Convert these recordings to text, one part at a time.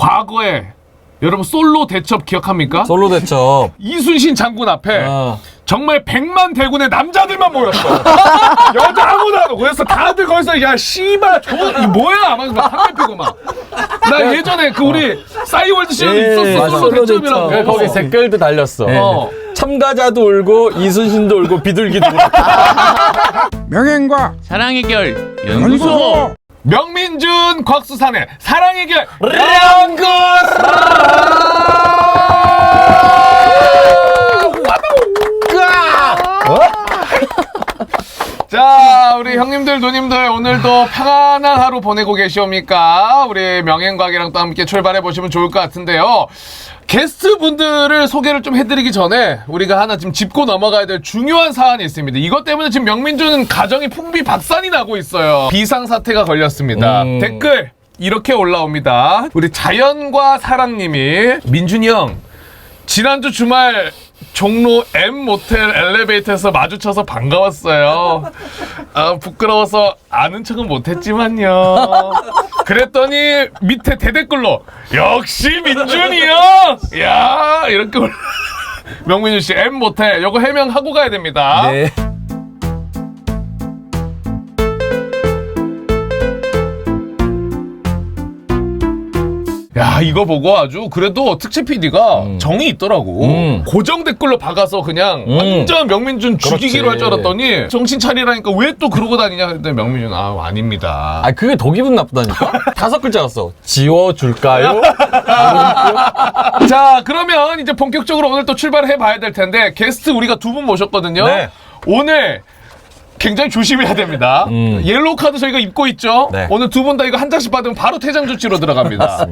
과거에 여러분 솔로 대첩 기억합니까? 솔로 대첩. 이순신 장군 앞에 정말 100만 대군의 남자들만 모였어. 여자 아무도 안 오고. 그래서 다들 거기서 야 씨발 이 뭐야 막 담배 피고 막. 나 예전에 그 우리 싸이월드 시절에 있었어. 솔로 대첩이라고. 거기 댓글도 달렸어. 참가자도 울고 이순신도 울고 비둘기도 울고. 명예과 사랑 해결 연구소. 명민준 곽수산의 사랑 해결 연구소. 자, 우리 형님들, 누님들 오늘도 편안한 하루 보내고 계시옵니까? 우리 명예과학이랑 또 함께 출발해 보시면 좋을 것 같은데요. 게스트 분들을 소개를 좀 해드리기 전에 우리가 하나 지금 짚고 넘어가야 될 중요한 사안이 있습니다. 이것 때문에 지금 명민준 가정이 풍비박산이 나고 있어요. 비상사태가 걸렸습니다. 댓글 이렇게 올라옵니다. 우리 자연과 사랑님이 민준이 형 지난주 주말 종로 M 모텔 엘리베이터에서 마주쳐서 반가웠어요. 아, 부끄러워서 아는 척은 못했지만요. 그랬더니 밑에 대댓글로 역시 민준이 형! 야 이렇게 명민준 씨 M 모텔 요거 해명하고 가야 됩니다. 네. 야 이거 보고 아주 그래도 특집 PD가 정이 있더라고. 고정 댓글로 박아서 그냥 완전 명민준 죽이기로 할 줄 알았더니 정신 차리라니까 왜 또 그러고 다니냐 했더니 명민준 아닙니다. 아 그게 더 기분 나쁘다니까? 5글자였어. 써. 지워줄까요? 자 그러면 이제 본격적으로 오늘 또 출발해 봐야 될 텐데 게스트 우리가 2분 모셨거든요. 네. 오늘 굉장히 조심해야 됩니다. 옐로우 카드 저희가 입고 있죠. 네. 오늘 2분 다 이거 한 장씩 받으면 바로 퇴장 조치로 들어갑니다.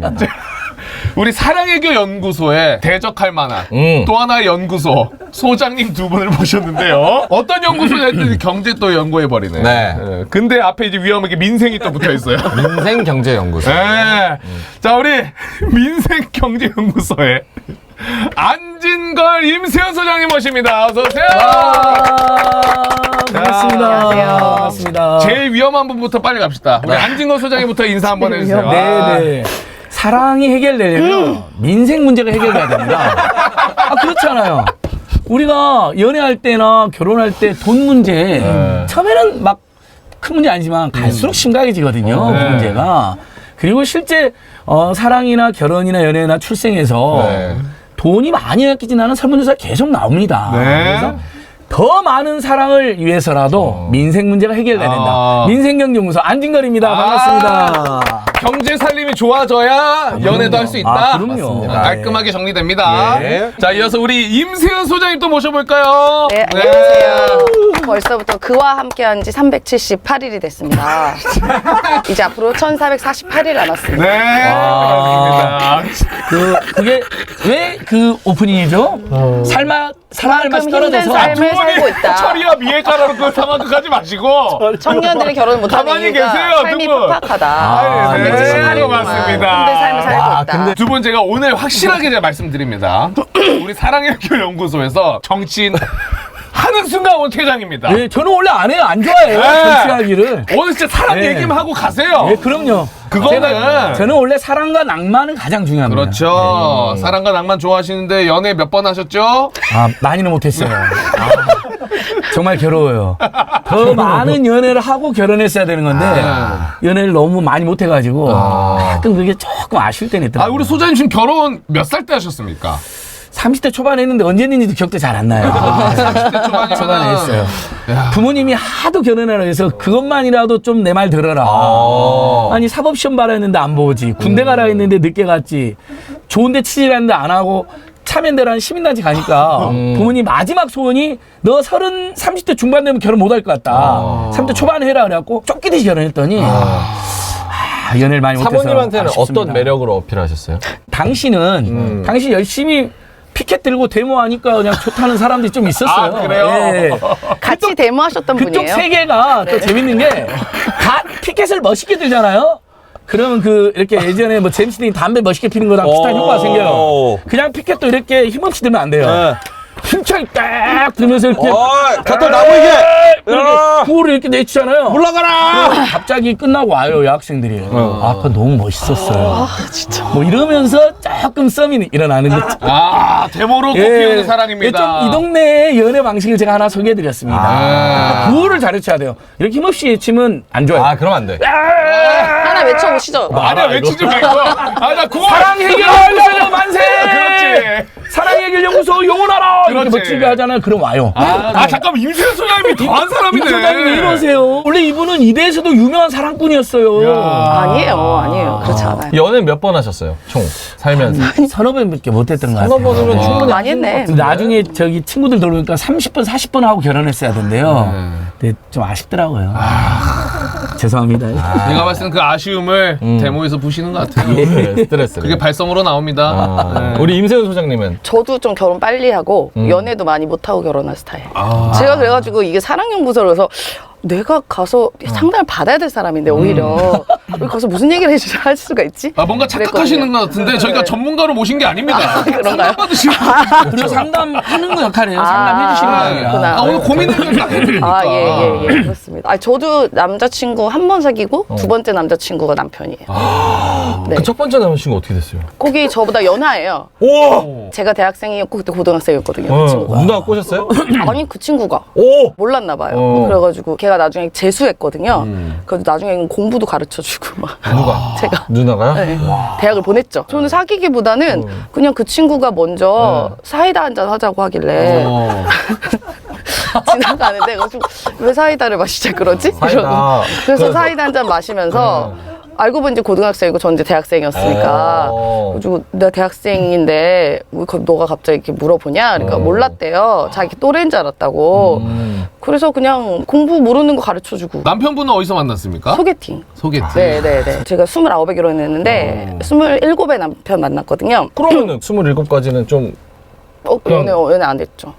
우리 사랑애교 연구소에 대적할 만한 또 하나의 연구소 소장님 2분을 모셨는데요. 어떤 연구소냐 했더니 경제 또 연구해 버리네. 네. 근데 앞에 이제 위험하게 민생이 또 붙어 있어요. 민생경제연구소. 네. 자 우리 민생경제연구소에 안진걸 임세현 소장님 모십니다. 어서 오세요. 반갑습니다. 안녕하세요. 반갑습니다. 제일 위험한 분부터 빨리 갑시다. 우리 안진걸 소장님부터 인사 한번 해주세요. 네네. 사랑이 해결되려면 민생 문제가 해결돼야 됩니다. 아, 그렇잖아요. 우리가 연애할 때나 결혼할 때 돈 문제, 처음에는 막 큰 문제 아니지만 갈수록 심각해지거든요. 그 문제가. 그리고 실제 사랑이나 결혼이나 연애나 출생에서 돈이 많이 아끼진 않은 설문조사 계속 나옵니다. 그래서 더 많은 사랑을 위해서라도 민생 문제가 해결돼야 된다. 민생경제연구소 안진걸입니다. 반갑습니다. 경제 살림이 좋아져야 연애도 할 수 있다. 그럼요. 깔끔하게 정리됩니다. 예. 자, 이어서 우리 임세현 소장님 또 모셔볼까요? 네, 안녕하세요. 벌써부터 그와 함께한 지 378일이 됐습니다. 이제 앞으로 1448일 남았습니다. 네. 반갑습니다. 그게 왜 그 오프닝이죠? 사랑할 맛이 힘든 떨어져서 삶을 살고 있다. 철이야 미애가라로 그 상황도 가지 마시고. 청년들이 결혼 못하는 가만히 이유가 계세요, 삶이 두 분. 팍팍하다. 네, 378일 동안 맞습니다. 힘든 삶을 살고 있다. 두 분 제가 오늘 확실하게 제가 말씀드립니다. 우리 사랑의학교 연구소에서 정치인 하는 순간 오늘 퇴장입니다. 네, 저는 원래 안 해요. 안 좋아해요. 정치하기를. 오늘 진짜 사랑 네. 얘기만 하고 가세요. 네, 그럼요. 그거는 저는 원래 사랑과 낭만은 가장 중요합니다. 그렇죠. 사랑과 낭만 좋아하시는데 연애 몇 번 하셨죠? 아, 많이는 못했어요. 정말 괴로워요. 더 많은 연애를 하고 결혼했어야 되는 건데 연애를 너무 많이 못해가지고 가끔 그게 조금 아쉬울 때는 있더라고요. 우리 소장님 지금 결혼 몇 살 때 하셨습니까? 30대 초반에 했는데 언제 했는지도 기억도 잘 안 나요. 30대 초반이면 초반에 했어요. 부모님이 하도 결혼하라 해서 그것만이라도 좀 내 말 들어라. 아니 사법시험 봐라 했는데 안 보지. 군대 가라 했는데 늦게 갔지. 좋은데 치질했는데 안 하고 참여연대라는 시민단체 가니까 부모님 마지막 소원이 너 30대 중반 되면 결혼 못 할 것 같다. 30대 초반에 해라 그래갖고 쫓기듯이 결혼했더니 연애를 많이 못해서 사모님한테는 아쉽습니다. 어떤 매력으로 어필하셨어요? 당신 열심히 피켓 들고 데모하니까 그냥 좋다는 사람들이 좀 있었어요. 아, 그래요? 예. 같이 데모하셨던 그쪽 분이에요? 세계가 또 재밌는 게 피켓을 멋있게 들잖아요. 그러면 이렇게 예전에 뭐 제임스 딘 담배 멋있게 피는 거랑 비슷한 효과가 생겨요. 그냥 피켓도 이렇게 힘없이 들면 안 돼요. 힘차게 딱 들면서 이렇게 gatto 나무 이게. 이렇게 구호를 이렇게 내치잖아요. 올라가라. 그럼 갑자기 끝나고 와요 여학생들이. 아까 너무 멋있었어요. 진짜. 뭐 이러면서 조금 썸이 일어나는 거죠. 아, 데모로 꽃피우는 사랑입니다. 좀 이 동네의 연애 방식을 제가 하나 소개해드렸습니다. 구호를 잘해쳐야 돼요. 이렇게 힘없이 외치면 안 좋아요. 아, 그럼 안 돼. 하나 외쳐보시죠. 아니야, 외치지 말고. 아, 나 그거. 사랑 해결 연구소 만세! 그렇지. 사랑 해결 연구소 영원하라! 이렇게 그렇지. 멋지게 하잖아요. 그럼 와요. 아, 잠깐만. 임세현 소장님이 더한 사람이네. 소장님 왜 이러세요? 원래 이분은 이대에서도 유명한 사랑꾼이었어요. 아니에요. 그렇지 않아요. 연애 몇 번 하셨어요? 총 살면서. 서너 번밖에 못했던 것 같아요. 서너 번이면 충분히 많이 했네. 나중에 저기 친구들 들어오니까 30번, 40번 하고 결혼했어야 된대요. 근데 좀 아쉽더라고요. 죄송합니다. 내가 봤을 땐 그 아쉬움을 데모에서 부시는 것 같아요. 스트레스. 그게 발성으로 나옵니다. 네. 우리 임세훈 소장님은 저도 좀 결혼 빨리 하고 연애도 많이 못하고 결혼한 스타일. 제가 그래가지고 이게 사랑연구소라서 내가 가서 상담을 받아야 될 사람인데 오히려 여기 가서 무슨 얘기를 할 수가 있지? 아, 뭔가 착각하시는 것 같은데 저희가 전문가로 모신 게 아닙니다. 그런가요? 받으시는 그리고 상담하는 거 역할이에요. 상담해주시는 아, 거예요. 그렇구나. 오늘 고민을 딱 해드리니까. 아, 예, 그렇습니다. 아, 저도 남자친구 한 번 사귀고 두 번째 남자친구가 남편이에요. 네. 그 첫 번째 남자친구 어떻게 됐어요? 거기 저보다 연하예요. 오! 제가 대학생이었고 그때 고등학생이었거든요. 그 친구가. 누나가 꼬셨어요? 아니 그 친구가 오! 몰랐나 봐요. 어. 그래가지고 걔가 나중에 재수했거든요. 그래서 나중에 공부도 가르쳐주고 막. 누가? 제가. 누나가요? 네. 대학을 보냈죠. 저는 사귀기보다는 그냥 그 친구가 먼저 사이다 한잔 하자고 하길래 지나가는데 왜 사이다를 마시자 그러지? 사이다. 이러고. 그래서 사이다 한 잔 마시면서 알고 보니 이제 고등학생이고 전 이제 대학생이었으니까 그래가지고 내가 대학생인데 왜 너가 갑자기 이렇게 물어보냐? 그러니까 몰랐대요. 자기 또래인 줄 알았다고. 그래서 그냥 공부 모르는 거 가르쳐주고 남편분은 어디서 만났습니까? 소개팅. 소개팅. 네네네. 제가 29에 결혼했는데 27에 남편 만났거든요. 그러면은 27까지는 좀 연애 안 됐죠.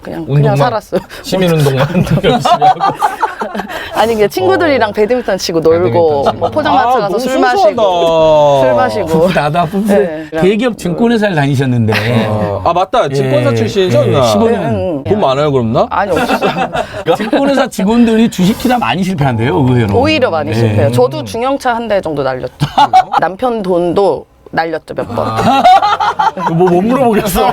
그냥 운동만? 살았어요. 시민운동만 열심히 하고. 아니 그냥 친구들이랑 배드민턴 치고 놀고 뭐 포장마차 가서 술 마시고 나도 부부 네. 대기업 증권회사를 다니셨는데 아 맞다. 증권사 출신이죠? 누나? 15년 돈 많아요 그럼 나? 아니 없었어요. 증권회사 직원들이 주식 투자 많이 실패한대요 의외로. 오히려 많이 실패해요. 저도 중형차 한 대 정도 날렸죠. 남편 돈도 날렸죠 몇 번. 뭐 물어보겠어.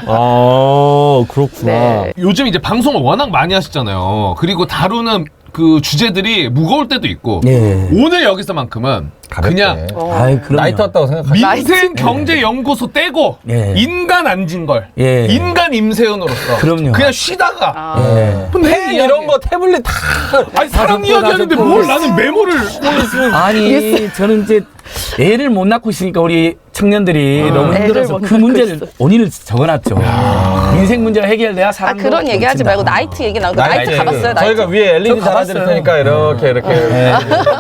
아 그렇구나. 네. 요즘 이제 방송을 워낙 많이 하시잖아요. 그리고 다루는 그 주제들이 무거울 때도 있고 네. 오늘 여기서만큼은 그냥 아이 그럼 나이트 왔다고 생각하시죠? 민생경제연구소 떼고 네. 인간 안진걸 예. 인간 임세훈으로서 그럼요. 그냥 쉬다가 예. 펜 이런 거 태블릿 다 아니 사랑 이야기하는데 뭘 나는 메모를 아니 저는 이제 애를 못 낳고 있으니까 우리 청년들이 너무 애를 힘들어서 못 그 낳고 문제를 있어. 원인을 적어놨죠. 인생 문제가 해결돼야 아 사람도 그런 얘기하지 고친다. 말고 나이트 얘기 나오고 나이트 가봤어요. 나이트. 저희가 위에 LED 저 달아드릴 가봤어요. 테니까 이렇게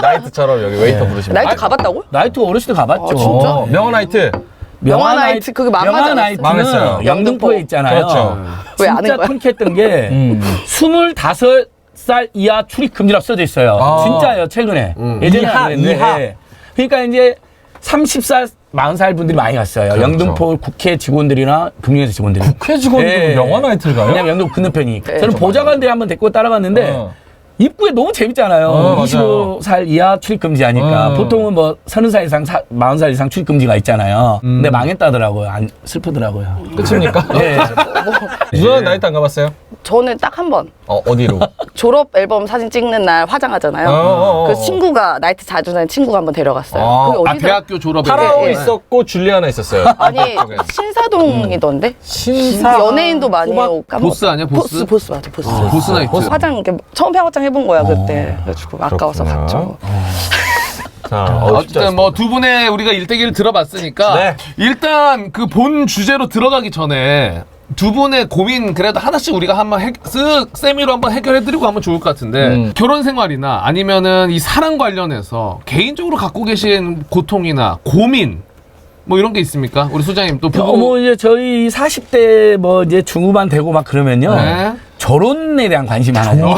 나이트처럼 여기 웨이터 부르시면 나이트 가봤다고? 나이트 어렸을 때 가봤죠. 아, 진짜? 명언 나이트 명화 나이트 그거 망하지 명화 않았어요? 망했어요. 나이트는 영등포에 있잖아요. 그렇죠. 왜 아는 진짜 거야? 통쾌했던 게 25살 이하 출입 금지라고 써져 있어요. 아. 진짜예요. 최근에. 예전에 이하, 안 그랬는데. 이하. 예. 그러니까 이제 30살 40살 분들이 많이 갔어요. 그렇죠. 영등포 국회 직원들이나 금융회사 직원들이. 국회 직원도 예. 명언 나이트를 가요? 왜냐면 영등포 건너편이니까. 네, 저는 보좌관들이 한번 데리고 따라갔는데 입구에 너무 재밌잖아요. 맞아요. 25살 이하 출입금지 하니까. 보통은 뭐 30살 이상, 40살 이상 출입금지가 있잖아요. 근데 망했다더라고요. 슬프더라고요. 끝입니까? 네. 누나 나이트 안 가봤어요? 저는 딱 한 번. 어디로? 졸업 앨범 사진 찍는 날 화장하잖아요. 그 친구가 나이트 자주 다니는 친구가 한번 데려갔어요. 그게 어디서? 대학교 졸업에 파라오 예. 있었고 줄리아나 있었어요. 아니 그쪽에. 신사동이던데. 신사 연예인도 많이 오고 까먹었어. 보스 아니야, 보스? 보스 맞아 보스. 보스 나이트. 화장 이렇게 처음 화장 해본 거야 그때. 그래가지고 아까워서 그렇구나. 갔죠. 자, 어쨌든 뭐 두 분의 우리가 일대기를 들어봤으니까 네. 일단 그 본 주제로 들어가기 전에 두 분의 고민 그래도 하나씩 우리가 한번 쓱 세미로 한번 해결해드리고 하면 좋을 것 같은데 결혼 생활이나 아니면은 이 사랑 관련해서 개인적으로 갖고 계신 고통이나 고민 뭐 이런 게 있습니까? 우리 소장님 또 부부 뭐 이제 저희 40대 뭐 이제 중후반 되고 막 그러면요. 네. 졸업에 대한 관심이 많아요.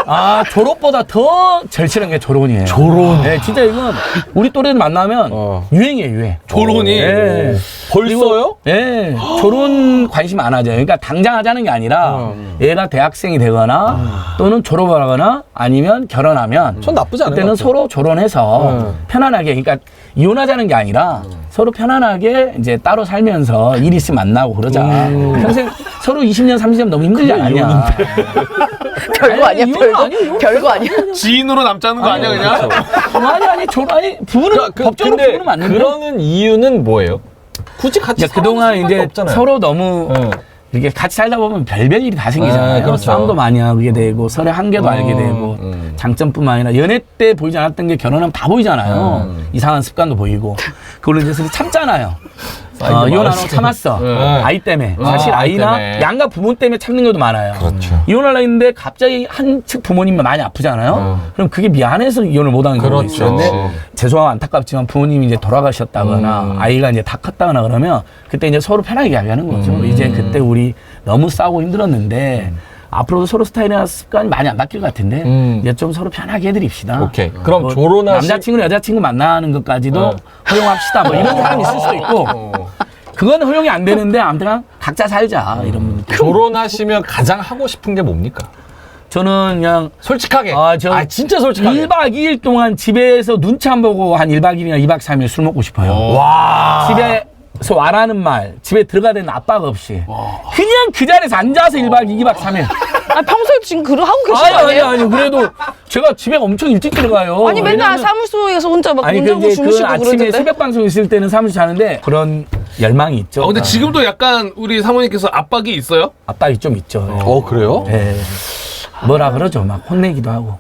아, 졸업보다 더 절실한 게 졸업이에요. 졸업. 네, 진짜 이건 우리 또래를 만나면 유행이에요, 유행. 졸업이? 네. 벌써요? 예, 졸업 관심 많아져요. 그러니까 당장 하자는 게 아니라 얘가 대학생이 되거나 또는 졸업을 하거나 아니면 결혼하면 전 나쁘지 않은 그때는 것 같아요. 서로 졸업해서 편안하게 그러니까 이혼하자는 게 아니라 서로 편안하게 이제 따로 살면서 일 있으면 만나고 그러자. 평생 서로 20년, 30년 너무 힘들지 않냐. 별거 아니야, 이혼은 별거? 아니에요, 이혼은 별거 아니야? 지인으로 남자는 거 아니야 그냥? 아니, 부부는 법적으로 근데 부부는 맞는데. 그러는 이유는 뭐예요? 굳이 같이 그러니까 그동안 살아볼 수밖에 이제 없잖아요. 서로 너무 네. 이렇게 같이 살다 보면 별별 일이 다 생기잖아요. 네, 그렇죠. 싸움도 많이 하게 되고 서로의 한계도 알게 되고 장점뿐만 아니라 연애 때 보이지 않았던 게 결혼하면 다 보이잖아요. 이상한 습관도 보이고 그걸로 이제 서로 참잖아요. 이혼 안 하고 참았어. 아이 때문에. 사실 아이 아이나 때문에. 양가 부모 때문에 참는 경우도 많아요. 그렇죠. 이혼하려 했는데 갑자기 한 측 부모님이 많이 아프잖아요. 그럼 그게 미안해서 이혼을 못하는 경우도 그렇죠. 있어요. 근데 죄송하고 안타깝지만 부모님이 이제 돌아가셨다거나 아이가 이제 다 컸다거나 그러면 그때 이제 서로 편하게 이야기하는 거죠. 이제 그때 우리 너무 싸우고 힘들었는데 앞으로도 서로 스타일이나 습관이 많이 안 바뀔 것 같은데 이제 좀 서로 편하게 해드립시다. 오케이. 그럼 졸혼하시- 남자친구 여자친구 만나는 것까지도 허용합시다. 뭐 이런 사람이 있을 수도 있고 그건 허용이 안 되는데 아무튼 각자 살자 이런 분들. 결혼하시면 가장 하고 싶은 게 뭡니까? 저는 그냥 솔직하게. 저 진짜 솔직하게. 1박 2일 동안 집에서 눈치 안 보고 한 1박 2일이나 2박 3일 술 먹고 싶어요. 와. 집에서 와라는 말, 집에 들어가야 되는 압박 없이. 그냥 그 자리에서 앉아서 1박 2박 3일. 아, 평소에 지금 그거 하고 계신 거 아니에요? 아니. 그래도 제가 집에 엄청 일찍 들어가요. 아니, 맨날 왜냐면- 사무소에서 혼자 막 아니, 문 열고 근데 그 주무시고 아침에 그러던데. 새벽 방송 있을 때는 사무실 자는데 그런 열망이 있죠. 근데 지금도 약간 우리 사모님께서 압박이 있어요? 압박이 좀 있죠. 그래요? 예. 뭐라 그러죠. 막 혼내기도 하고.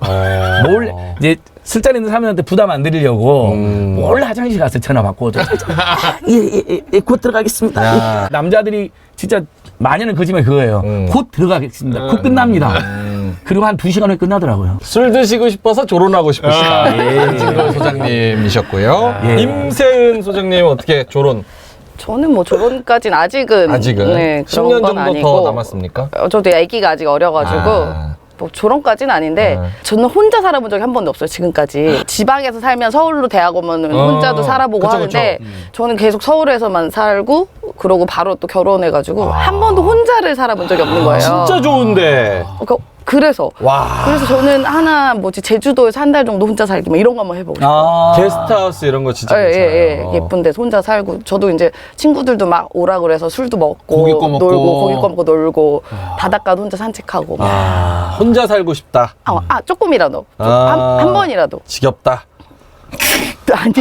몰래 이제 술자리 있는 사람한테 부담 안 드리려고 몰래 화장실 가서 전화 받고 곧 들어가겠습니다. 남자들이 진짜 많이는 거짓말 그거예요. 곧 들어가겠습니다. 곧 끝납니다. 그리고 한 2시간 후에 끝나더라고요. 술 드시고 싶어서 졸혼하고 싶으시다. 한진걸 소장님이셨고요. 예. 임세은 소장님 어떻게 졸혼? 저는 뭐 졸업까지는 아직은 네, 그런 10년 건 정도 아니고. 더 남았습니까? 저도 아기가 아직 어려가지고 뭐 졸업까지는 아닌데 저는 혼자 살아본 적이 한 번도 없어요 지금까지. 지방에서 살면 서울로 대학 오면 혼자도 살아보고 그쵸, 하는데 저는 계속 서울에서만 살고 그러고 바로 또 결혼해가지고 한 번도 혼자를 살아본 적이 없는 거예요. 진짜 좋은데. 그래서 와. 그래서 저는 하나 뭐지 제주도에서 한 달 정도 혼자 살기 막 이런 거 한번 해보고 싶어요. 게스트하우스 이런 거 진짜 예, 괜찮아요. 예쁜 데서 혼자 살고 저도 이제 친구들도 막 오라 그래서 술도 먹고 고기 꺼 먹고. 놀고 고기 꺼 먹고 놀고 바닷가도 혼자 산책하고 막. 혼자 살고 싶다. 조금이라도 한 번이라도 지겹다. 아니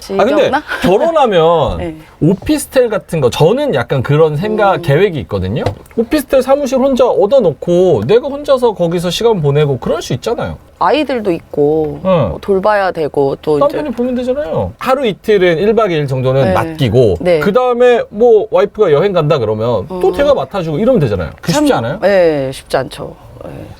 근데 지겹나? 결혼하면 네. 오피스텔 같은 거 저는 약간 그런 생각 계획이 있거든요. 오피스텔 사무실 혼자 얻어놓고 내가 혼자서 거기서 시간 보내고 그럴 수 있잖아요. 아이들도 있고 뭐 돌봐야 되고 또 이제 남편이 보면 되잖아요. 하루 이틀은 1박 2일 정도는 네. 맡기고 네. 그 다음에 뭐 와이프가 여행 간다 그러면 또 제가 맡아주고 이러면 되잖아요. 그 쉽지 않아요? 네, 쉽지 않죠.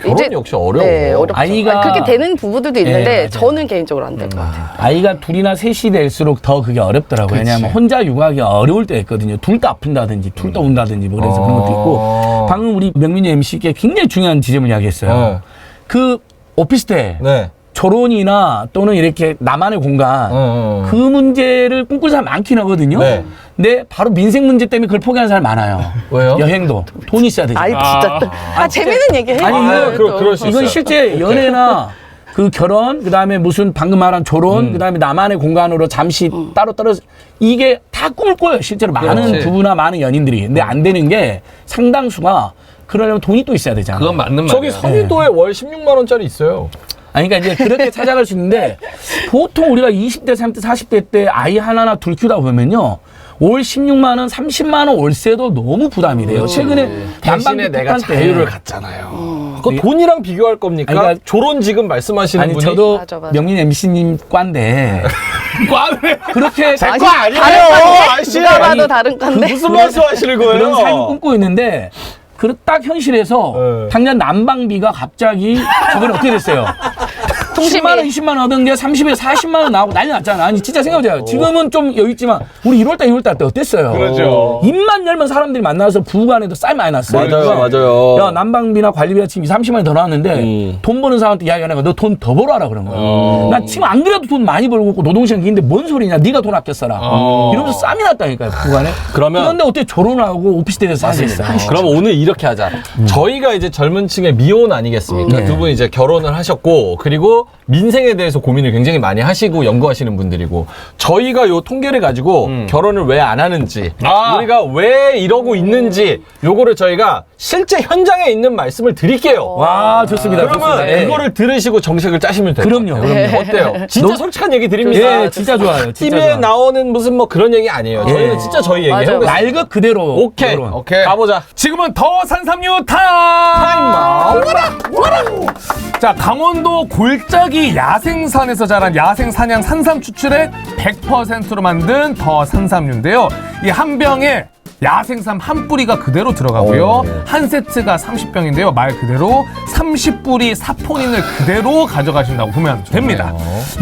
결혼이 역시 어려워. 네, 어렵죠. 아이가- 그렇게 되는 부부들도 있는데 맞아요. 저는 개인적으로 안 될 것 같아요. 아이가 둘이나 셋이 될수록 더 그게 어렵더라고요. 왜냐하면 혼자 육아하기 어려울 때 있거든요. 둘 다 아픈다든지 둘 다 온다든지 뭐 그래서 그런 것도 있고 방금 우리 명민이 MC께 굉장히 중요한 지점을 이야기했어요. 그 오피스텔 네. 결혼이나 또는 이렇게 나만의 공간 그 문제를 꿈꾸는 사람 많긴 하거든요. 네. 근데 바로 민생 문제 때문에 그걸 포기하는 사람 많아요. 왜요? 여행도 돈 있어야 되죠. 아이 진짜 재밌는 얘기 해요. 아니, 이거 그럴 수 이건 있어요. 실제 연애나 그 결혼, 그 다음에 무슨 방금 말한 졸혼, 그 다음에 나만의 공간으로 잠시 따로 떨어져 이게 다 꿈을 꿔요. 실제로 많은 그렇지. 부부나 많은 연인들이. 근데 안 되는 게 상당수가 그러려면 돈이 또 있어야 되잖아요. 그건 맞는 말이야. 저기 서귀도에 월 16만 원짜리 있어요. 아니, 그러니까 이제 그렇게 찾아갈 수 있는데 보통 우리가 20대, 30대, 40대 때 아이 하나나 둘 키우다 보면요. 월 16만 원, 30만 원 월세도 너무 부담이 돼요. 최근에 대신에 내가 자유를 갖잖아요. 그거 돈이랑 비교할 겁니까? 아니, 그러니까- 졸혼 지금 말씀하시는 아니 분이 저도 맞아. 명린 MC님 과인데 과네. 그렇게 제 거 아니에요. 아저씨. 누가 봐도 아니, 다른 건데. 무슨 말씀하시는 거예요? 그런 삶을 꿈꾸고 있는데 딱 현실에서 네. 당장 난방비가 갑자기 저번에 어떻게 됐어요? 통신비. 10만 원, 20만 원 얻은 게 30에서 40만 원 나오고 난리 났잖아. 아니 진짜 생각해보세요. 지금은 좀 여유 있지만 우리 1월달, 2월달 때 어땠어요? 그렇죠. 입만 열면 사람들이 만나서 부부간에도 쌀 많이 났어요. 맞아요. 야, 난방비나 관리비나 지금 30만 원이 더 나왔는데 돈 버는 사람한테 이야기하는 거야. 너 돈 더 벌어라 그런 거야. 나 지금 안 그래도 돈 많이 벌고 있고 노동시간 긴데 뭔 소리냐. 네가 돈 아껴 써라. 이러면서 쌈이 났다니까요. 부부간에. 그러면 그런데 어떻게 결혼하고 오피스텔에서 살겠어요? 그럼 오늘 이렇게 하자. 저희가 이제 젊은 층의 미혼 아니겠습니까? 네. 두 분 이제 결혼을 하셨고, 그리고 민생에 대해서 고민을 굉장히 많이 하시고 연구하시는 분들이고, 저희가 요 통계를 가지고 결혼을 왜 안 하는지, 우리가 왜 이러고 있는지, 요거를 저희가 실제 현장에 있는 말씀을 드릴게요. 와, 좋습니다. 그러면 좋습니다. 예. 그거를 들으시고 정책을 짜시면 돼요. 그럼요. 어때요? 진짜 솔직한 얘기 드립니다. 예, 진짜 좋아요. 진짜 TV에 좋아. 나오는 무슨 뭐 그런 얘기 아니에요. 저희는 진짜 저희 얘기 맞아요. 해요. 날것 그대로. 오케이. 결혼. 오케이. 가보자. 지금은 더 산삼류 타임! 자, 강원도 골짜기 야생산에서 자란 야생 산양 산삼 추출액 100%로 만든 더 산삼류인데요. 이 한 병에 야생삼 한 뿌리가 그대로 들어가고요. 한 세트가 30병인데요. 말 그대로 30뿌리 사포닌을 그대로 가져가신다고 보면 됩니다.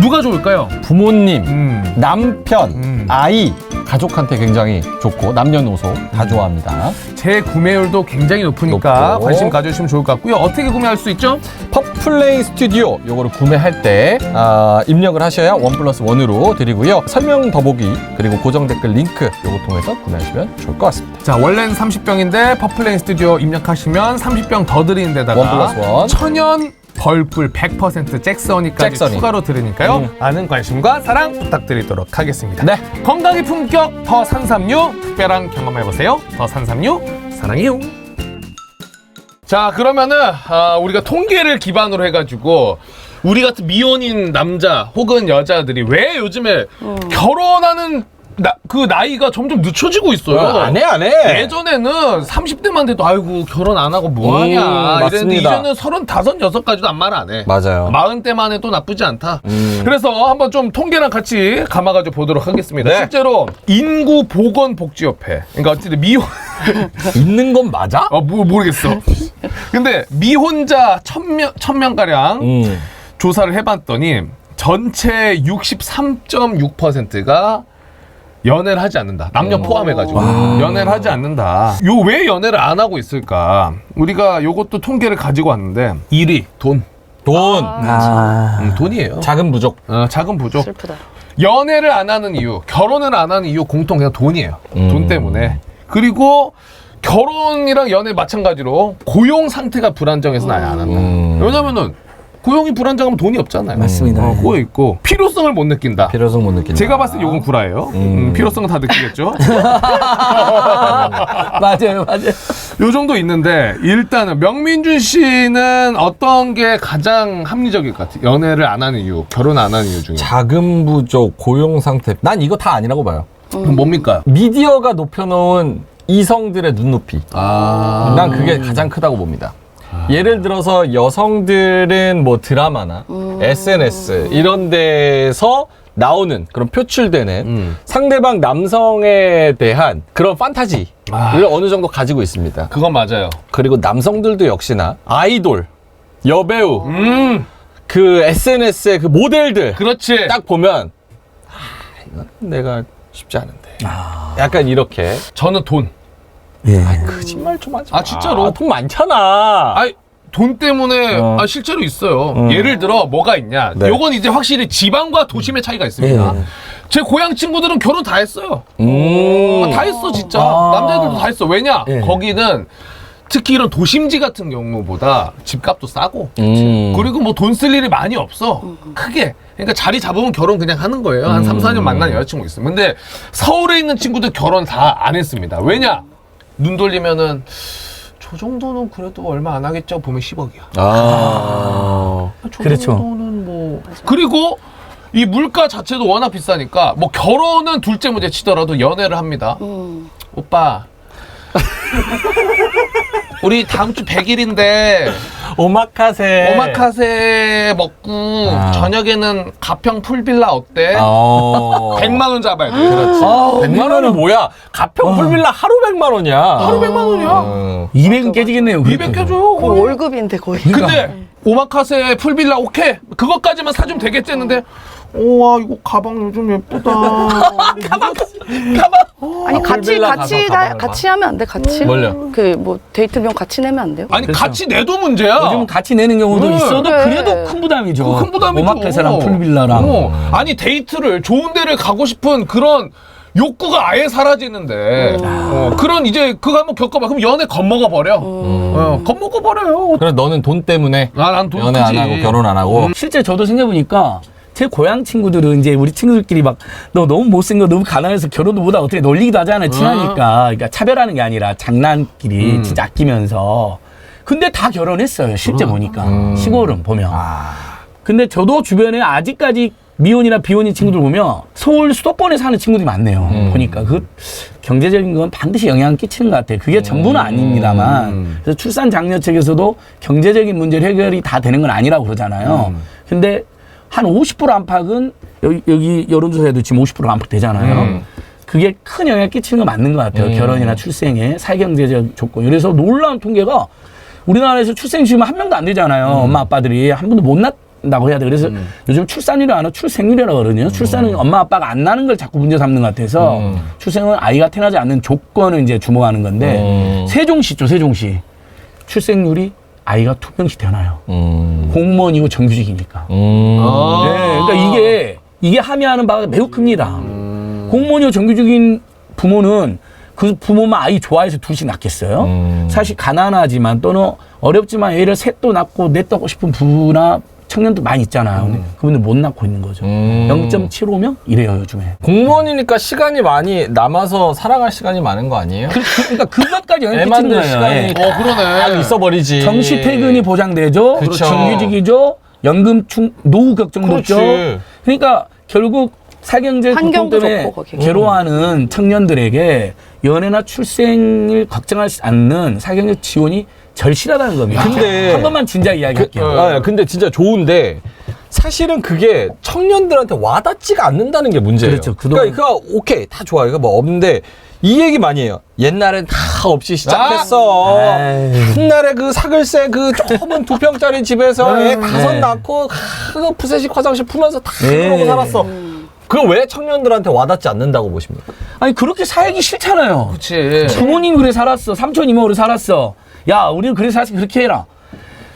누가 좋을까요? 부모님, 남편, 아이, 가족한테 굉장히 좋고 남녀노소 다 좋아합니다. 재구매율도 굉장히 높으니까 높고. 관심 가져주시면 좋을 것 같고요. 어떻게 구매할 수 있죠? 퍼플레이 스튜디오 요거를 구매할 때 입력을 하셔야 1+1으로 드리고요. 설명 더보기 그리고 고정 댓글 링크 요거 통해서 구매하시면 좋을 것 같습니다. 자, 원래는 30병인데 퍼플레인 스튜디오 입력하시면 30병 더 드리는 데다가 1+1. 천연 벌꿀 100% 잭서니까지 잭서니. 추가로 들으니까요. 많은 관심과 사랑 부탁드리도록 하겠습니다. 네. 건강의 품격 더 산삼류 특별한 경험해보세요. 더 산삼류 사랑해요. 자, 그러면은 우리가 통계를 기반으로 해가지고 우리 같은 미혼인 남자 혹은 여자들이 왜 요즘에 결혼하는 그 나이가 점점 늦춰지고 있어요. 안 해. 예전에는 30대만 돼도 아이고 결혼 안 하고 뭐하냐 이랬는데 맞습니다. 이제는 35, 6까지도 아무 말 안 해. 맞아요. 40대만 해도 나쁘지 않다. 그래서 한번 좀 통계랑 같이 감아가지고 보도록 하겠습니다. 네. 실제로 인구보건복지협회, 그러니까 어쨌든 미혼 있는 건 맞아? 모르겠어. 근데 미혼자 1000명가량 조사를 해봤더니 전체 63.6%가 연애를 하지 않는다. 남녀 포함해가지고 연애를 하지 않는다. 요 왜 연애를 안 하고 있을까? 우리가 요것도 통계를 가지고 왔는데 1위 돈. 돈이에요. 자금 부족. 자금 부족. 슬프다. 연애를 안 하는 이유, 결혼을 안 하는 이유 공통 그냥 돈이에요. 돈 때문에. 그리고 결혼이랑 연애 마찬가지로 고용 상태가 불안정해서 아예 안 한다. 왜냐면은 고용이 불안정하면 돈이 없잖아요. 맞습니다. 그거 있고 필요성을 못 느낀다. 필요성 못 느낀다. 제가 봤을 때 요건 구라예요. 필요성은 다 느끼겠죠. 맞아요. 요 정도 있는데 일단은 명민준 씨는 어떤 게 가장 합리적일 것 같아요? 연애를 안 하는 이유, 결혼 안 하는 이유 중에. 자금 부족, 고용 상태. 난 이거 다 아니라고 봐요. 그럼 뭡니까? 미디어가 높여놓은 이성들의 눈높이. 아. 난 그게 가장 크다고 봅니다. 예를 들어서 여성들은 뭐 드라마나 SNS 이런 데서 나오는 그런 표출되는 상대방 남성에 대한 그런 판타지를 어느 정도 가지고 있습니다. 그건 맞아요. 그리고 남성들도 역시나 아이돌, 여배우, 그 SNS의 그 모델들 그렇지. 딱 보면 이건 내가 쉽지 않은데. 약간 이렇게 저는 돈. 예. 거짓말 좀 하지. 아, 진짜로? 돈 많잖아. 아니, 돈 때문에 실제로 있어요. 예를 들어 뭐가 있냐. 네. 요건 이제 확실히 지방과 도심의 차이가 있습니다. 예. 제 고향 친구들은 결혼 다 했어요. 다 했어 진짜. 남자들도 다 했어. 왜냐? 예. 거기는 특히 이런 도심지 같은 경우보다 집값도 싸고 그리고 뭐 돈 쓸 일이 많이 없어. 크게. 그러니까 자리 잡으면 결혼 그냥 하는 거예요. 한 3, 4년 만난 여자친구 있으면. 근데 서울에 있는 친구들 결혼 다 안 했습니다. 왜냐? 눈 돌리면은 저 정도는 그래도 얼마 안 하겠죠. 보면 10억이야. 아. 저 그렇죠. 정도는 뭐. 그리고 이 물가 자체도 워낙 비싸니까 뭐 결혼은 둘째 문제 치더라도 연애를 합니다. 오빠. 우리 다음 주 100일인데 오마카세. 오마카세 먹고 저녁에는 가평 풀빌라 어때? 100만 원 잡아야 돼. 그렇지. 100만 원은 뭐야? 가평 풀빌라 하루 100만 원이야. 하루 100만 원이야. 200은 깨지겠네요. 200 껴줘요. 거의 월급인데 거의. 근데 오마카세 풀빌라 오케이 그것까지만 사주면 되겠지 했는데 우와 이거 가방 요즘 예쁘다. 가방. 아니 같이 풀빌라 같이 가서 가방을 같이 하면 안 돼? 같이? 뭘요? 그 뭐 데이트 비용 같이 내면 안 돼요? 아니 그렇죠. 같이 내도 문제야. 요즘 같이 내는 경우도 네. 있어도 그래. 그래도 큰 부담이죠. 큰 부담이죠. 오마카세랑 풀빌라랑. 아니 데이트를 좋은 데를 가고 싶은 그런 욕구가 아예 사라지는데 그런 이제 그거 한번 겪어봐. 그럼 연애 겁먹어 버려. 겁먹어 버려요. 그래 너는 돈 때문에 난 돈 연애 안 하고 결혼 안 하고. 실제 저도 생각해보니까 제 고향 친구들은 이제 우리 친구들끼리 막 너 너무 못생겨 너무 가난해서 결혼도 못하고 어떻게 놀리기도 하잖아요. 친하니까. 그러니까 차별하는 게 아니라 장난끼리 진짜 아끼면서. 근데 다 결혼했어요. 실제 보니까. 시골은 보면. 근데 저도 주변에 아직까지 미혼이나 비혼인 친구들 보면 서울 수도권에 사는 친구들이 많네요. 보니까 그 경제적인 건 반드시 영향을 끼치는 것 같아요. 그게 전부는 아닙니다만. 그래서 출산 장려 측에서도 경제적인 문제 해결이 다 되는 건 아니라고 그러잖아요. 근데 한 50% 안팎은 여기 여론조사에도 지금 50% 안팎 되잖아요. 그게 큰 영향을 끼치는 건 맞는 것 같아요. 결혼이나 출생에 사회경제적 조건. 그래서 놀라운 통계가 우리나라에서 출생 지금 한 명도 안 되잖아요. 엄마 아빠들이 한 번도 못 낳는다고 해야 돼. 그래서 요즘 출산율이 안 하고 출생률이라고 그러거든요. 출산은 엄마 아빠가 안 낳는 걸 자꾸 문제 삼는 것 같아서 출생은 아이가 태어나지 않는 조건을 이제 주목하는 건데 세종시 있죠. 세종시 출생률이 아이가 2명씩 태어나요. 공무원이고 정규직이니까. 네, 그러니까 이게 함의하는 바가 매우 큽니다. 공무원이고 정규직인 부모는 그 부모만 아이 좋아해서 둘씩 낳겠어요? 사실 가난하지만 또는 어렵지만 애를 셋도 낳고 넷도 하고 싶은 부부나 청년도 많이 있잖아요. 근데 그분들 못 낳고 있는 거죠. 0.75명? 이래요, 요즘에. 공무원이니까 시간이 많이 남아서 살아갈 시간이 많은 거 아니에요? 그러니까 그것까지 영향 애 끼치는 만들 거예요. 시간이 예. 그러네. 있어버리지. 정시 퇴근이 보장되죠. 그렇죠. 정규직이죠. 연금 노후 걱정도 없죠. 그렇지. 그러니까 결국 사경제 고통 환경도 때문에 좋고, 거기. 괴로워하는 청년들에게 연애나 출생을 걱정하지 않는 사경제 지원이 절실하다는 겁니다. 근데 한 번만 진작 이야기할게요. 근데 진짜 좋은데 사실은 그게 청년들한테 와닿지가 않는다는 게 문제예요. 그렇죠. 그동안- 그러니까 오케이 다 좋아요. 이거 뭐 없는데 이 얘기 많이 해요. 옛날엔 다 없이 시작했어. 옛날에 그 사글세 그 좁은 2평짜리 집에서 애 5 낳고 그 푸세식 화장실 풀면서 다 그러고 살았어. 그거 왜 청년들한테 와닿지 않는다고 보십니까? 아니 그렇게 살기 싫잖아요. 그렇지. 부모님 그래 살았어. 삼촌 이모 그래 살았어. 야 우리는 그래 살았어. 그렇게 해라.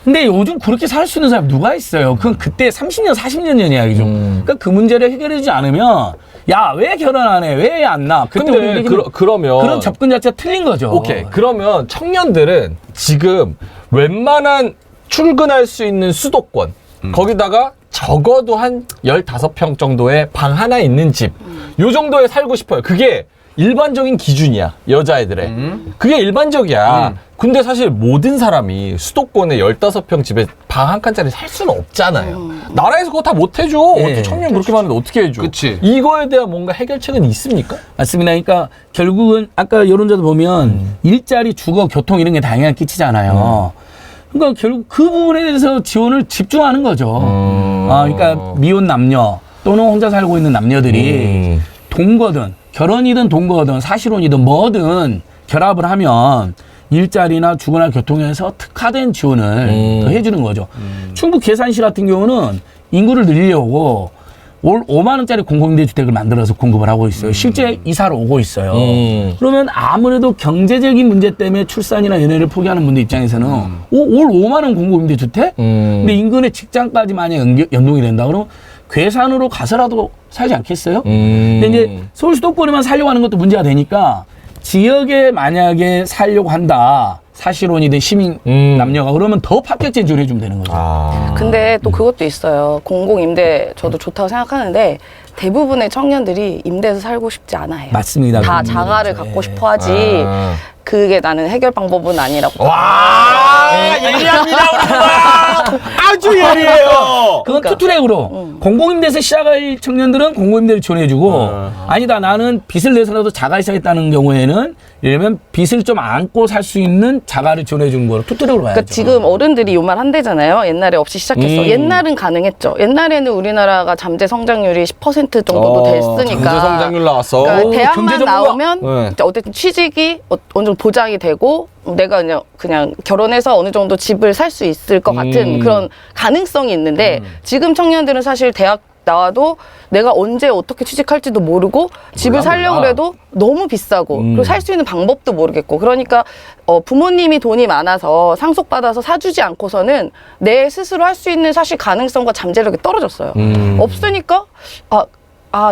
근데 요즘 그렇게 살 수 있는 사람 누가 있어요? 그건 그때 30년, 40년 전 이야기죠. 그러니까 그 문제를 해결해주지 않으면 야, 왜 결혼 안 해? 왜 안 낳아? 그때 우리 근데 얘기는 그러면 그런 접근 자체가 틀린 거죠. 오케이. 그러면 청년들은 지금 웬만한 출근할 수 있는 수도권 거기다가 적어도 한 15평 정도의 방 하나 있는 집. 요 정도에 살고 싶어요. 그게 일반적인 기준이야. 여자애들의. 그게 일반적이야. 근데 사실 모든 사람이 수도권에 15평 집에 방 한 칸짜리 살 수는 없잖아요. 나라에서 그거 다 못 해줘. 예. 어떻게 청년 그렇게 많은데 어떻게 해줘? 그치. 이거에 대한 뭔가 해결책은 있습니까? 맞습니다. 그러니까 결국은 아까 여론조사 보면 일자리, 주거, 교통 이런 게 다 영향을 끼치잖아요. 그러니까 결국 그 부분에 대해서 지원을 집중하는 거죠. 그러니까 미혼 남녀 또는 혼자 살고 있는 남녀들이 동거든 결혼이든 동거든 사실혼이든 뭐든 결합을 하면 일자리나 주거나 교통에서 특화된 지원을 더 해주는 거죠. 충북 계산시 같은 경우는 인구를 늘리려고 올 5만 원짜리 공공임대주택을 만들어서 공급을 하고 있어요. 실제 이사를 오고 있어요. 그러면 아무래도 경제적인 문제 때문에 출산이나 연애를 포기하는 분들 입장에서는 올 5만 원 공공임대주택? 근데 인근에 직장까지 만약 연동이 된다 그러면 괴산으로 가서라도 살지 않겠어요? 근데 이제 서울 수도권에만 살려고 하는 것도 문제가 되니까 지역에 만약에 살려고 한다. 사실혼이든 시민 남녀가 그러면 더 파격적인 지원을 해주면 되는 거죠. 근데 또 그것도 있어요. 공공임대 저도 좋다고 생각하는데 대부분의 청년들이 임대에서 살고 싶지 않아 해요. 맞습니다. 다 그런 자가를 거죠. 갖고 싶어 하지 그게 나는 해결 방법은 아니라고. 와, 예리합니다, 우리 아주 예리해요. 그건 투트랙으로 공공임대에서 시작할 청년들은 공공임대를 지원해주고 아니다 나는 빚을 내서라도 자가 시작했다는 경우에는 이러면 빚을 좀 안고 살 수 있는 자가를 지원해주는 거로 투트랙으로 가야죠. 그러니까 지금 어른들이 요 말 한대잖아요. 옛날에 없이 시작했어. 옛날은 가능했죠. 옛날에는 우리나라가 잠재 성장률이 10% 10% 정도도 됐으니까. 경제 성장률 나왔어. 그러니까 오, 대학만 경제 전문가? 나오면 네. 이제 어쨌든 취직이 어느 정도 보장이 되고 내가 그냥 결혼해서 어느 정도 집을 살 수 있을 것 같은 그런 가능성이 있는데 지금 청년들은 사실 대학 나와도 내가 언제 어떻게 취직할지도 모르고 집을 살려고 해도 너무 비싸고 그리고 살 수 있는 방법도 모르겠고 그러니까 부모님이 돈이 많아서 상속받아서 사주지 않고서는 내 스스로 할 수 있는 사실 가능성과 잠재력이 떨어졌어요. 없으니까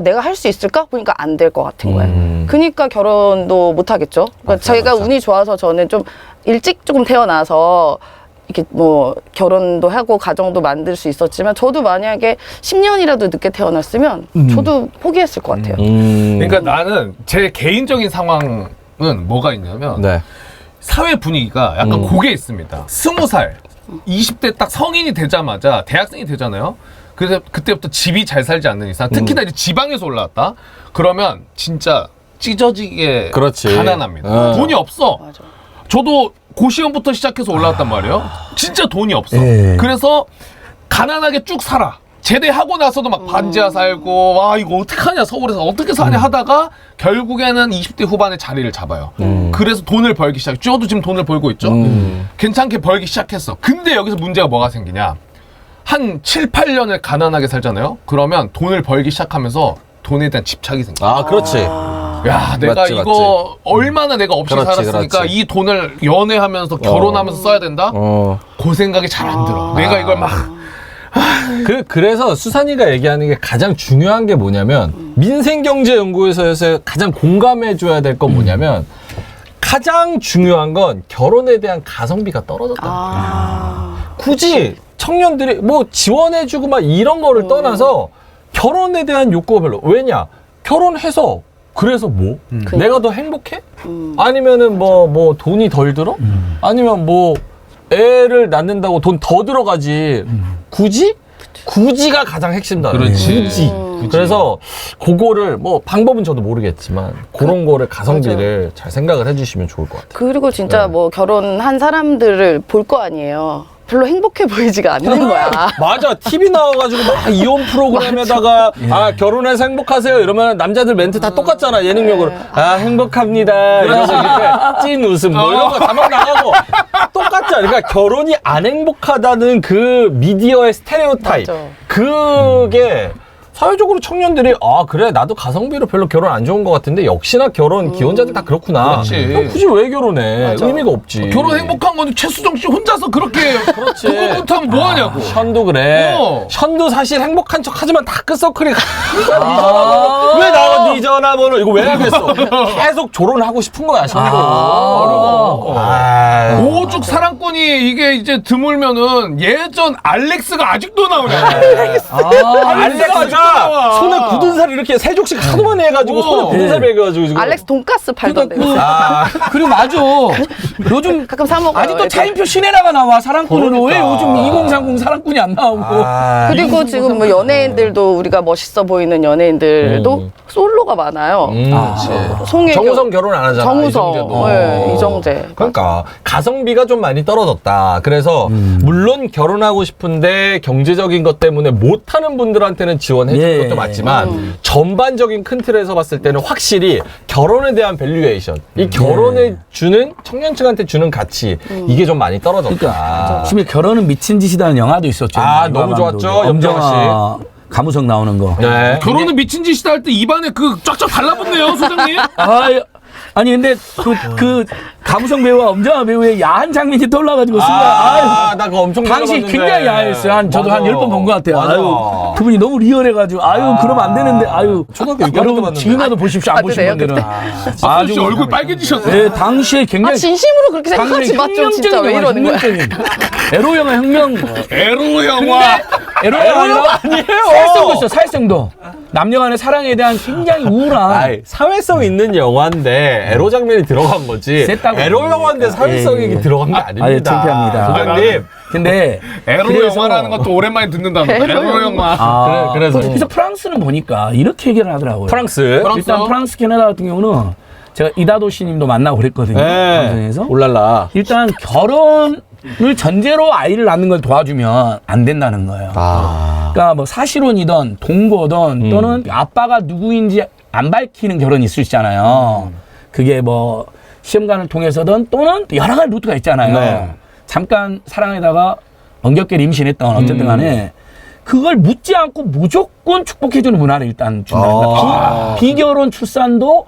내가 할 수 있을까? 보니까 안 될 것 같은 거예요. 그러니까 결혼도 못 하겠죠. 그러니까 제가 운이 좋아서 저는 좀 일찍 조금 태어나서 이렇게 뭐 결혼도 하고 가정도 만들 수 있었지만 저도 만약에 10년이라도 늦게 태어났으면 저도 포기했을 것 같아요. 그러니까 나는 제 개인적인 상황은 뭐가 있냐면 네. 사회 분위기가 약간 고게 있습니다. 20살, 20대 딱 성인이 되자마자 대학생이 되잖아요. 그래서 그때부터 집이 잘 살지 않는 이상, 특히나 이제 지방에서 올라왔다. 그러면 진짜 찢어지게 그렇지. 가난합니다. 돈이 없어. 맞아. 저도 고시원부터 시작해서 올라왔단 말이에요. 진짜 돈이 없어. 예. 그래서 가난하게 쭉 살아. 제대하고 나서도 막 반지하 살고 와 이거 어떡하냐 서울에서 어떻게 사냐 하다가 결국에는 20대 후반에 자리를 잡아요. 그래서 돈을 벌기 시작해. 저도 지금 돈을 벌고 있죠. 괜찮게 벌기 시작했어. 근데 여기서 문제가 뭐가 생기냐. 한 7, 8년을 가난하게 살잖아요. 그러면 돈을 벌기 시작하면서 돈에 대한 집착이 생겨. 아, 그렇지. 야, 내가 맞지, 이거 얼마나 내가 없이 그렇지, 살았으니까 그렇지. 이 돈을 연애하면서 결혼하면서 써야 된다? 그 생각이 잘 안 들어. 내가 이걸 막 그래서 수산이가 얘기하는 게 가장 중요한 게 뭐냐면 민생경제연구소에서 가장 공감해줘야 될 건 뭐냐면 가장 중요한 건 결혼에 대한 가성비가 떨어졌다는 거야. 굳이 청년들이 뭐 지원해주고 막 이런 거를 떠나서 결혼에 대한 욕구가 별로. 왜냐? 결혼해서 그래서 뭐? 내가 더 행복해? 아니면은 뭐 돈이 덜 들어? 아니면 뭐 애를 낳는다고 돈 더 들어가지. 굳이? 굳이가 가장 핵심이다. 그렇지. 굳이. 그래서 그거를 뭐 방법은 저도 모르겠지만 그런 거를 가성비를 잘 생각을 해주시면 좋을 것 같아요. 그리고 진짜 뭐 결혼한 사람들을 볼 거 아니에요. 별로 행복해 보이지가 않는 거야. 맞아. TV 나와가지고 막 이혼 프로그램에다가 결혼해서 행복하세요 이러면 남자들 멘트 다 똑같잖아. 예능용으로. 행복합니다. 이러면서 이렇게 찐 웃음 뭐 이런 거 다 막 나가고 똑같잖아. 그러니까 결혼이 안 행복하다는 그 미디어의 스테레오타입. 맞아. 그게 사회적으로 청년들이 그래 나도 가성비로 별로 결혼 안 좋은 것 같은데 역시나 결혼 기혼자들 다 그렇구나. 그렇지. 그럼 굳이 왜 결혼해? 맞아. 의미가 없지. 결혼 행복한 건 최수정 씨 혼자서 그렇게 그렇지. 그거 못하면 뭐 하냐고. 션도 그래. 션도 사실 행복한 척 하지만 다크서클이 왜 나가 네 전화번호 이거 왜 하겠어? 계속 결혼하고 싶은 거야 션도. 오죽 사랑꾼이 이게 이제 드물면은 예전 알렉스가 아직도 나오네. 알렉스가 손에 굳은 살 이렇게 세족씩 하도 많이 해가지고 손에 굳은 살 배겨가지고 지금. 알렉스 돈가스 팔던데. 그리고 맞아. 요즘 가끔 사 먹어요. 아직도 애들. 차인표 신혜라가 나와 사랑꾼으로. 왜 요즘 2030 사랑꾼이 안 나오고. 그리고 지금 뭐 연예인들도 우리가 멋있어 보이는 연예인들도 솔로가 많아요. 송혜교, 정우성 결혼 안 하잖아. 정우성, 이정재도. 네, 이정재. 그러니까 가성비가 좀 많이 떨어졌다. 그래서 물론 결혼하고 싶은데 경제적인 것 때문에 못하는 분들한테는 지원해 주는 예. 것도 맞지만 전반적인 큰 틀에서 봤을 때는 확실히 결혼에 대한 밸류에이션, 이 결혼에 주는 청년층한테 주는 가치 이게 좀 많이 떨어졌다. 그러니까 집에 결혼은 미친 짓이라는 영화도 있었죠. 너무 좋았죠. 염정아 씨. 가무석 나오는 거. 네. 결혼은 미친 짓이다 할 때 입안에 그 쫙쫙 달라붙네요, 소장님. 아니 근데 그 가무성 배우와 엄정화 배우의 야한 장면이 떠올라가지고 순간 나 그거 엄청 당시 놀라봤는데. 굉장히 야했어요. 저도 한 10번 본 것 같아요. 맞아. 두 분이 너무 리얼해가지고 그러면 안 되는데 초등학교 6학년 때 여러분 봤는데. 지금이라도 보십시오. 안 보신 돼요, 분들은 아주 씨 얼굴 빨개지셨어요. 네, 당시에 굉장히 진심으로 그렇게 생각하지 마. 좀 진짜 왜 이러는 거야. 에로 영화 혁명. 에로 영화. 에로 영화 아니에요. 살성도 있어. 살성도. 남녀간의 사랑에 대한 굉장히 우울한. 사회성 있는 영화인데 에로 장면이 들어간 거지. 셌다고. 에로 영화인데 사회성이 들어간 게 아닙니다. 창피합니다. 소장님. 근데 에로 영화라는 것도 오랜만에 듣는 단어다. 에로 영화. 그래서 프랑스는 보니까 이렇게 얘기를 하더라고요. 프랑스. 일단 프랑스 캐나다 같은 경우는 제가 이다도 씨님도 만나고 그랬거든요. 네. 방송에서. 올랄라. 일단 결혼 전제로 아이를 낳는 걸 도와주면 안 된다는 거예요. 그러니까 뭐 사실혼이든 동거든 또는 아빠가 누구인지 안 밝히는 결혼이 있을 수 있잖아요. 그게 뭐 시험관을 통해서든 또는 여러 가지 루트가 있잖아요. 네. 잠깐 사랑에다가 엉겹결 임신했던 어쨌든 간에 그걸 묻지 않고 무조건 축복해주는 문화를 일단 준다. 비결혼 출산도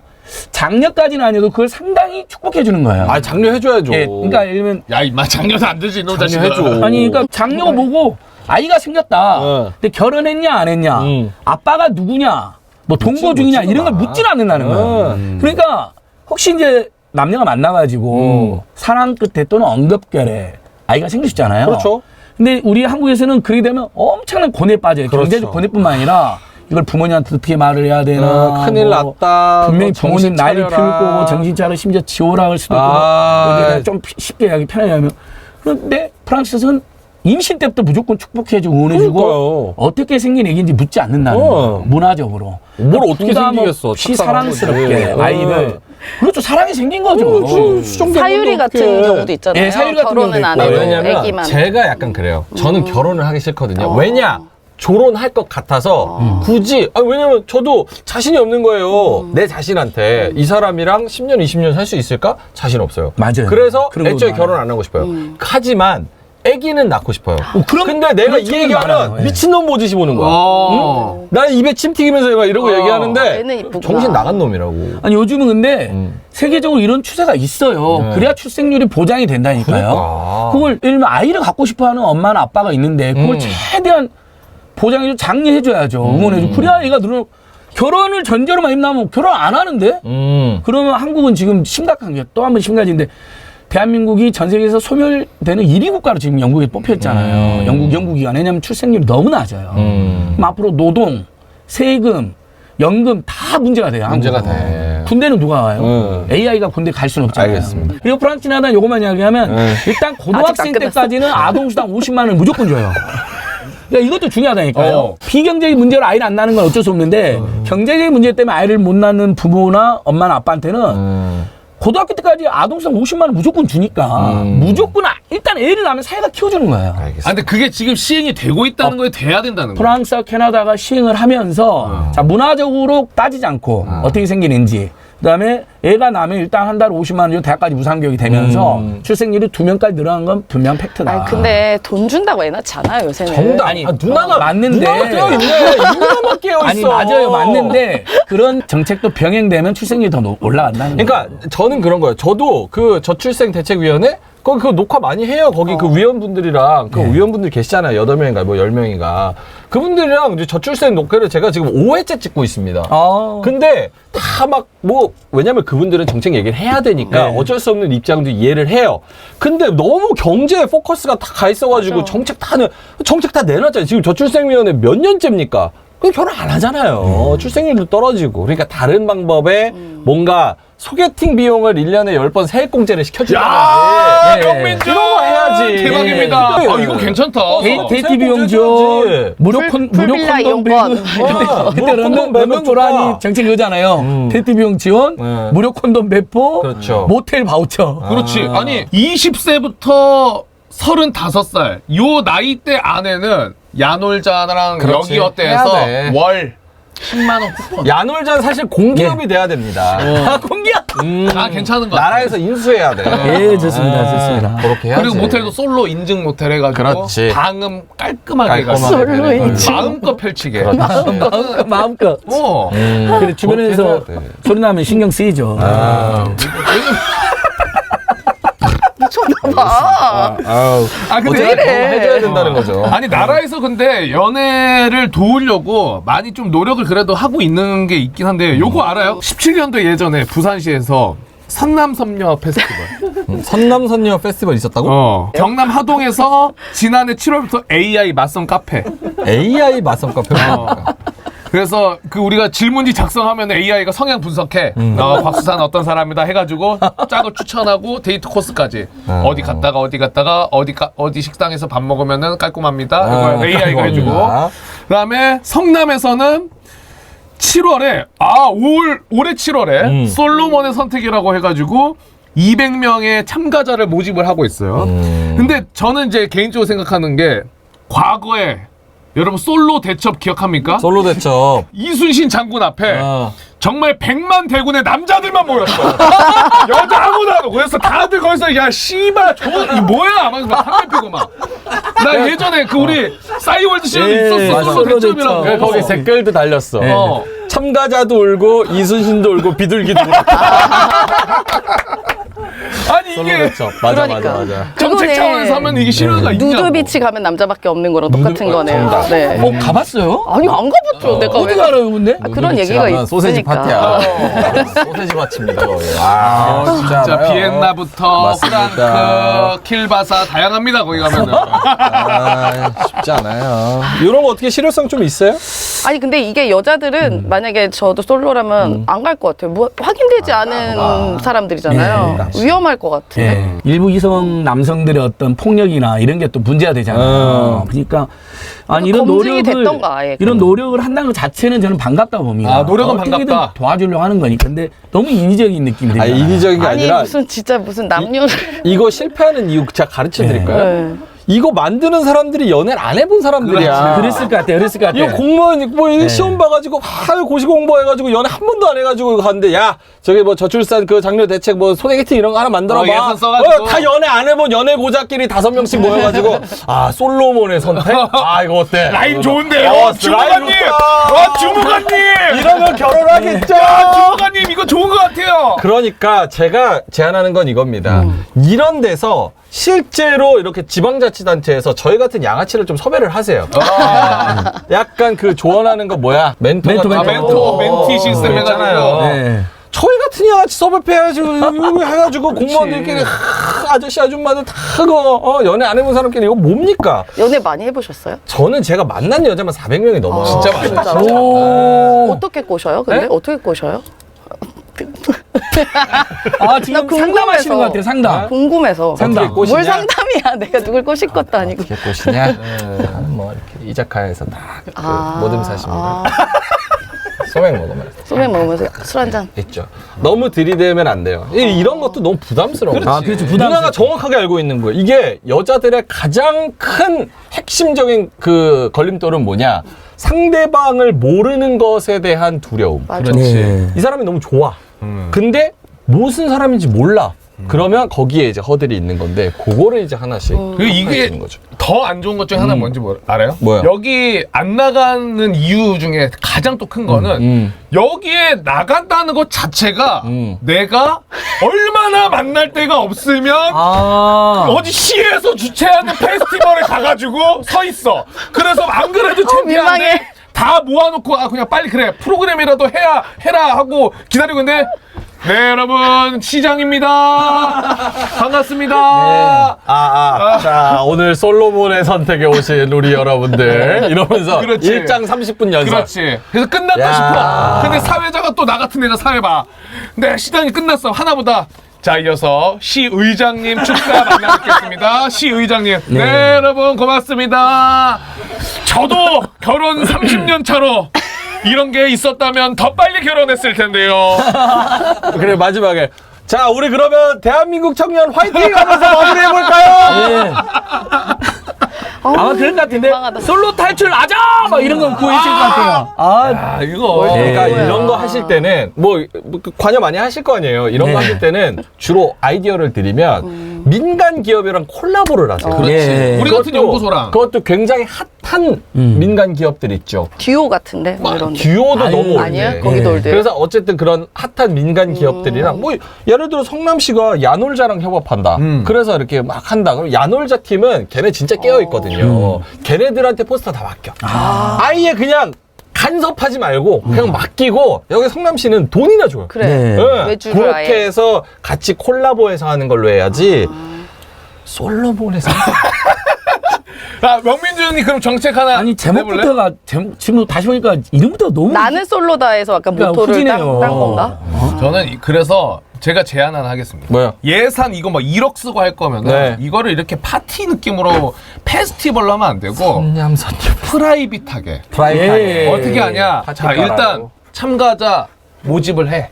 장려까지는 아니어도 그걸 상당히 축복해주는 거예요. 아, 장려해줘야죠. 예, 그러니까 예를 들면 야, 임마 장녀도 안 되지, 너 자식아. 장려해줘. 아니 그러니까 장녀 보고 아이가 생겼다. 근데 결혼했냐 안 했냐, 아빠가 누구냐, 뭐 동거 중이냐 이런 걸 묻질 않는다는 거예요. 그러니까 혹시 이제 남녀가 만나가지고 사랑 끝에 또는 엉겁결에 아이가 생길 수 있잖아요. 그렇죠. 근데 우리 한국에서는 그렇게 되면 엄청난 고뇌에 빠져요. 그렇죠. 경제적 고뇌뿐만 아니라 이걸 부모님한테 어떻게 말을 해야 되나. 큰일 뭐 났다. 분명히 뭐 부모님 정신 난리 피울 차려라. 거고 정신 차려 심지어 지오라 할 수도 있고. 아. 좀 쉽게 하기 편하게 하면. 그런데 프랑스에서는 임신 때부터 무조건 축복해주고 응원해주고 그러니까요. 어떻게 생긴 애기인지 묻지 않는다는 거예요. 문화적으로. 뭘 어떻게 생기겠어. 없이 착상한 사랑스럽게 거지. 아이를. 그렇죠. 사랑이 생긴 거죠. 사유리 같은 경우도 있잖아요. 예, 사유리 같은 결혼은 경우도 안 있고. 해도 왜냐면 애기만. 제가 약간 그래요. 저는 결혼을 하기 싫거든요. 왜냐? 조론할 것 같아서 굳이 왜냐면 저도 자신이 없는 거예요. 내 자신한테 이 사람이랑 10년, 20년 살 수 있을까? 자신 없어요. 맞아요. 그래서 그런 거 애초에 많아요. 결혼 안 하고 싶어요. 하지만 애기는 낳고 싶어요. 그럼- 근데 내가 그런 이 청년이 얘기하면 많아요. 예. 미친놈 보듯이 보는 거야. 나는 입에 침 튀기면서 막 이러고 얘기하는데 애는 이쁘구나. 정신 나간 놈이라고. 아니 요즘은 근데 세계적으로 이런 추세가 있어요. 네. 그래야 출생률이 보장이 된다니까요. 그러니까. 그걸 예를 들면 아이를 갖고 싶어하는 엄마나 아빠가 있는데 그걸 최대한 보장해줘, 장려해줘야죠. 응원해줘. 그래야 얘가 늘어. 결혼을 전제로만 입나면 결혼 안 하는데? 그러면 한국은 지금 심각한 게 또 한 번 심각해진데 대한민국이 전 세계에서 소멸되는 1위 국가로 지금 영국에 뽑혔잖아요. 영국이. 왜냐면 출생률이 너무 낮아요. 그럼 앞으로 노동, 세금, 연금 다 문제가 돼요. 문제가 한국은. 돼. 군대는 누가 가요? AI가 군대 갈 수는 없잖아요. 알겠습니다. 그리고 프랑스나다 요것만 이야기하면 일단 고등학생 아직 안 끝났어. 때까지는 아동수당 50만 원을 무조건 줘요. 그러니까 이것도 중요하다니까요. 어. 비경제적인 문제로 아이를 안 낳는 건 어쩔 수 없는데 경제적인 문제 때문에 아이를 못 낳는 부모나 엄마나 아빠한테는 고등학교 때까지 아동수당 50만 원 무조건 주니까 무조건 일단 애를 낳으면 사회가 키워주는 거예요. 아, 근데 그게 지금 시행이 되고 있다는 거에 돼야 된다는 거야. 프랑스와 캐나다가 시행을 하면서 자 문화적으로 따지지 않고 어떻게 생기는지 그다음에 애가 나면 일단 한 달에 50만 원 정도 대학까지 무상교육이 되면서 출생률이 2명까지 늘어난 건 분명 팩트다. 아니, 근데 돈 준다고 애 낳지 않아요, 요새는. 정답. 아니, 누나가 맞는데. 누나가 깨어있네. 누나가 깨어있어. 아니 맞아요, 맞는데 그런 정책도 병행되면 출생률이 더 올라간다는 거예요. 그러니까 저는 그런 거예요. 저도 그 저출생대책위원회 거기 그 녹화 많이 해요. 거기 그 위원분들이랑 그 위원분들 계시잖아요. 8명인가 뭐 10명인가. 그분들이랑 이제 저출생 녹화를 제가 지금 5회째 찍고 있습니다. 근데 다 막 뭐 왜냐면 그분들은 정책 얘기를 해야 되니까 어쩔 수 없는 입장도 이해를 해요. 근데 너무 경제에 포커스가 다 가 있어가지고 정책 다 내놨잖아요. 지금 저출생위원회 몇 년째입니까? 그럼 결혼 안 하잖아요. 출생률도 떨어지고. 그러니까 다른 방법에 뭔가 소개팅 비용을 1년에 10번 세액공제를 시켜주라든지. 명민주! 이런 거 해야지. 대박입니다. 예. 이거 괜찮다. 데이트 비용 줘. 무료 풀빌라 콘돔 이용권. 배분. 그때 무료 콘돔 런던 배분 고라니 좋다. 정책 이거잖아요. 데이트 비용 지원, 네. 무료 콘돔 배포, 그렇죠. 모텔 바우처. 그렇지. 아니, 20세부터 35살, 요 나이대 안에는 야놀자랑 그렇지. 여기 어때에서 해야 돼. 월 10만원 쿠폰. 야놀자는 사실 공기업이 돼야 됩니다. 공기야. 아, 괜찮은 거 같아. 나라에서 인수해야 돼. 예, 좋습니다, 좋습니다. 그렇게 해야지. 그리고 모텔도 솔로 인증 모텔 해가지고 그렇지. 방음 깔끔하게 깔끔하게 해가지고 솔로 인증. 마음껏 펼치게. 마음껏. 어. 근데 주변에서 그렇게 해야 돼. 소리 나면 신경 쓰이죠. 미쳤나봐. 아, 근데 왜 이래? 해줘야 된다는 거죠. 아니 나라에서 근데 연애를 도우려고 많이 좀 노력을 그래도 하고 있는 게 있긴 한데 요거 알아요? 17년도 예전에 부산시에서 선남선녀 페스티벌 선남선녀 페스티벌 있었다고? 경남 하동에서 지난해 7월부터 AI 맞선 카페 AI 맞선 카페. 그래서 그 우리가 질문지 작성하면 AI가 성향 분석해 곽수산 어떤 사람이다 해가지고 짝을 추천하고 데이트 코스까지 어디 갔다가 어디 식당에서 밥 먹으면은 깔끔합니다 이거 AI가 해주고 그다음에 성남에서는 7월에 올해 7월에 솔로몬의 선택이라고 해가지고 200명의 참가자를 모집을 하고 있어요. 근데 저는 이제 개인적으로 생각하는 게 과거에 여러분 솔로 대첩 기억합니까? 솔로 대첩. 이순신 장군 앞에 어. 정말 100만 대군의 남자들만 모였어요. 여자 아무도 안 오고. 그래서 다들 거기서 야 씨발 이 뭐야 막 담배 피고 막. 나 예전에 그 우리 싸이월드 시절에 있었어. 맞아. 솔로 대첩이라고. 그래, 거기 댓글도 달렸어. 어. 참가자도 울고 이순신도 울고 비둘기도 울고. 아니 솔로 이게 대첩. 맞아 그러니까. 맞아. 정책 그거네. 차원에서 하면 이게 실효가 있냐고. 누드비치 가면 남자밖에 없는 거랑 똑같은 거네요. 정답. 네. 가봤어요? 아니 안 가봤죠. 내가 어디 왜 알아요, 근데? 그런 누드비치 얘기가 하면 소세지 있으니까. 파티야. 소세지 맛집니다 거기. 아, 진짜 알아요. 비엔나부터 맞습니다. 프랑크, 킬바사 다양합니다 거기 가면은. 아, 쉽지 않아요. 이런 거 어떻게 실효성 좀 있어요? 아니 근데 이게 여자들은 만약에 저도 솔로라면 안 갈 것 같아요. 뭐 확인되지 않은 사람들이잖아요. 위험할 것 같은데. 예. 일부 이성 남성들의 어떤 폭력이나 이런 게 또 문제가 되잖아요. 그러니까 아니 이런 검증이 노력을 됐던가, 아예. 이런 노력을 한다는 것 자체는 저는 반갑다고 봅니다. 아, 노력은 어떻게든 반갑다. 도와주려고 하는 거니까. 근데 너무 인위적인 느낌이 들잖아요. 아니, 인위적인 게 아니 아니라 무슨 남녀를 이거 실패하는 이유 제가 가르쳐 드릴까요? 네. 이거 만드는 사람들이 연애를 안 해본 사람들이야. 그랬을 것 같아요. 그랬을 것 같아요. 이거 공무원 뭐 이거 시험 봐가지고 고시 공부해가지고 연애 한 번도 안 해가지고 갔는데 야 저기 뭐 저출산 그 장려 대책 뭐 소개팅 이런 거 하나 만들어봐. 예산 써가지고. 다 연애 안 해본 연애 고자끼리 5명씩 모여가지고 아 솔로몬의 선택? 아 이거 어때? 라인 좋은데요. 어, 주무관님. 라인 와 주무관님. 이러면 결혼하겠죠. 야 주무관님 이거 좋은 것 같아요. 그러니까 제가 제안하는 건 이겁니다. 이런 데서 실제로 이렇게 지방자치단체에서 저희 같은 양아치를 좀 섭외를 하세요. 약간 그 조언하는 거 뭐야? 멘토 멘토, 같은 멘토. 거. 멘티 시스템 있잖아요. 해가지고. 네. 저희 같은 양아치 섭외해야지 이거 해가지고 공무원들끼리 아저씨 아줌마들 다 그거 연애 안 해본 사람끼리 이거 뭡니까? 연애 많이 해보셨어요? 저는 제가 만난 여자만 400명이 넘어요. 진짜 많아요. 진짜로? 오. 어떻게 꼬셔요? 근데 네? 어떻게 꼬셔요? 아, 지금 나 상담하시는 것 같아요, 궁금해서. 상담. 궁금해서. 상담. 어떻게 꼬시냐? 뭘 상담이야? 내가 누굴 꼬실 것도 아니고. 어떻게 꼬시냐? 뭐 이렇게 이자카야에서 딱그 아. 모듬 사십니다. 소맥 먹으면 소맥 먹으면서 술 한잔. 있죠. 너무 들이대면 안 돼요. 이런 것도 너무 부담스러워요. 아, 그렇죠. 누나가 정확하게 알고 있는 거예요. 이게 여자들의 가장 큰 핵심적인 그 걸림돌은 뭐냐? 상대방을 모르는 것에 대한 두려움. 맞아. 네. 이 사람이 너무 좋아. 근데 무슨 사람인지 몰라. 그러면 거기에 이제 허들이 있는 건데 그거를 이제 하나씩 그리고 이게 해주는 거죠. 더 안 좋은 것 중에 하나 뭔지 알아요? 뭐요? 여기 안 나가는 이유 중에 가장 또 큰 거는 여기에 나간다는 것 자체가 내가 얼마나 만날 데가 없으면 아. 어디 시에서 주최하는 페스티벌에 가가지고 서 있어. 그래서 안 그래도 창피한데 민망해. 다 모아놓고 아 그냥 빨리 그래 프로그램이라도 해라 하고 기다리고 있는데 네 여러분 시장입니다. 반갑습니다. 자, 오늘 솔로몬의 선택에 오신 우리 여러분들 이러면서 그렇지. 1장 30분 연설. 그렇지. 그래서 끝났다 야. 싶어. 근데 사회자가 또 나 같은 애가 사회봐. 네, 시장이 끝났어. 하나보다. 자, 이어서 시의장님 축사 만나뵙겠습니다. 시의장님. 네, 여러분 고맙습니다. 저도 결혼 30년 차로 이런 게 있었다면 더 빨리 결혼했을 텐데요. 그래 마지막에 자 우리 그러면 대한민국 청년 화이팅 하면서 마무리해볼까요? 네. 아마 그럴 것 같은데 민망하다. 솔로 탈출 아자 막 이런 거 구해주실 것 같아요. 아, 이거. 그러니까 뭐야. 이런 거 하실 때는 뭐 관여 많이 하실 거 아니에요. 이런 거 네. 하실 때는 주로 아이디어를 드리면 민간 기업이랑 콜라보를 하세요. 그렇지. 예. 우리 같은 연구소랑. 그것도 굉장히 핫한 민간 기업들 있죠. 듀오 같은데 뭐 이런. 듀오도 너무 아니야? 올대. 거기도 올대요? 그래서 어쨌든 그런 핫한 민간 기업들이랑 뭐 예를 들어 성남시가 야놀자랑 협업한다. 그래서 이렇게 막 한다. 그럼 야놀자 팀은 걔네 진짜 깨어 있거든요. 걔네들한테 포스터 다 맡겨. 아예 그냥 간섭하지 말고 그냥 맡기고 여기 성남시는 돈이나 줘요. 그래. 네. 네. 외주를 그렇게 아예. 해서 같이 콜라보해서 하는 걸로 해야지. 솔로몬에서 아, 명민준이 그럼 정책 하나. 아니 내볼래? 제목부터가 지금 다시 보니까 이름부터 너무 나는 솔로다에서 약간 그러니까 모토를 딴 후지네요. 건가? 저는 그래서 제가 제안 하나 하겠습니다. 뭐요? 예산 이거 막 1억 쓰고 할 거면은 네. 이거를 이렇게 파티 느낌으로 페스티벌로 하면 안 되고 냠선님 프라이빗하게 프라이빗하게 어떻게 하냐? 파티 자 깔아요. 일단 참가자 모집을 해.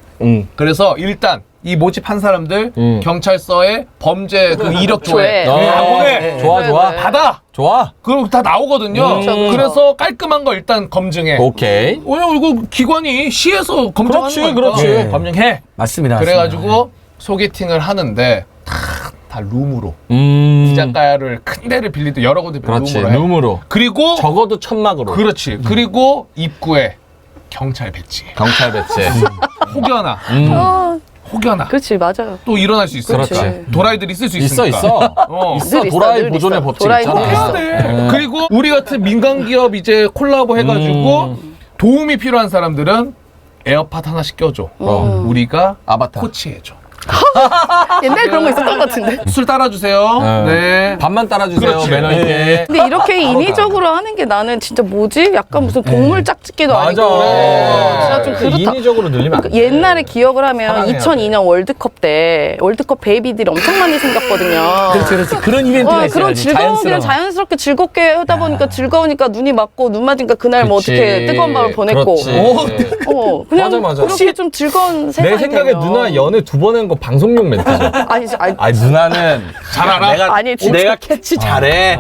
그래서 일단 이 모집한 사람들 경찰서에 범죄 그 이력 조회 조회. 다 보내. 좋아, 네, 좋아. 네. 받아. 좋아. 그럼 다 나오거든요. 그래서 깔끔한 거 일단 검증해. 오케이. 왜냐면 이거 기관이 시에서 검증하는 그렇지, 거니까. 그렇지. 네, 검증해. 맞습니다. 그래가지고 소개팅을 하는데 다 룸으로 이자카야를 큰 데를 빌리도 여러 군데 그렇지. 룸으로 해. 룸으로. 그리고 적어도 천막으로. 그렇지. 그리고 입구에 경찰 배치. 경찰 배치. 혹여나 아, 혹여나 그렇지, 맞아요. 또 일어날 수 있으니까. 그렇지. 도라이들이 있을 수 있어, 있으니까. 있어. 어. 늘 도라이 늘 보존의 있어. 법칙 도라이는 있잖아. 있어. 네. 그리고 우리 같은 민간 기업 이제 콜라보 해가지고 도움이 필요한 사람들은 에어팟 하나씩 껴줘. 우리가 아바타. 코치해줘. 옛날에 그런 거 있었던 것 같은데. 술 따라주세요. 네. 밥만 따라주세요. 그렇지. 매너 있게. 근데 이렇게 인위적으로 하는 게 나는 진짜 뭐지? 약간 무슨 동물 짝짓기도 아니고. 진짜 좀 그렇다. 인위적으로 늘리면 안 돼. 옛날에 기억을 하면 사랑해야 2002년 월드컵 때 월드컵 베이비들이 엄청 많이 생겼거든요. 그렇지. 그런 이벤트가 그런 있어야지. 즐거운 그냥 자연스러워. 자연스럽게 즐겁게 하다 보니까 즐거우니까 눈이 맞고 눈 맞으니까 그날 뭐 그치. 어떻게 뜨거운 밤을 보냈고. 그렇지. 그냥 맞아. 그렇게 좀 즐거운 세상이 내 생각에 되면. 누나 연애 2번 한 거 방송용 멘트죠. 아니 누나는 잘 알아? 내가, 아니, 진짜. 내가 캐치 잘해.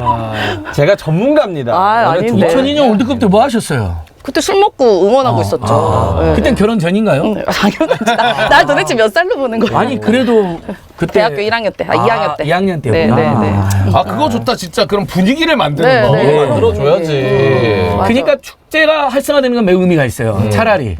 제가 전문가입니다. 아, 연애 아닌데. 2002년 월드컵 때 뭐 하셨어요? 그때 술 먹고 응원하고 있었죠. 네. 그땐 결혼 전인가요? 당연하지. 날 도대체 몇 살로 보는 거야? 아니 그래도 그때 대학교 1학년 때, 2학년 때. 2학년 때구나. 네. 아 그거 좋다 진짜. 그럼 분위기를 만드는 네, 거. 네. 만들어줘야지. 맞아. 그러니까 축제가 활성화되는 건 매우 의미가 있어요. 차라리.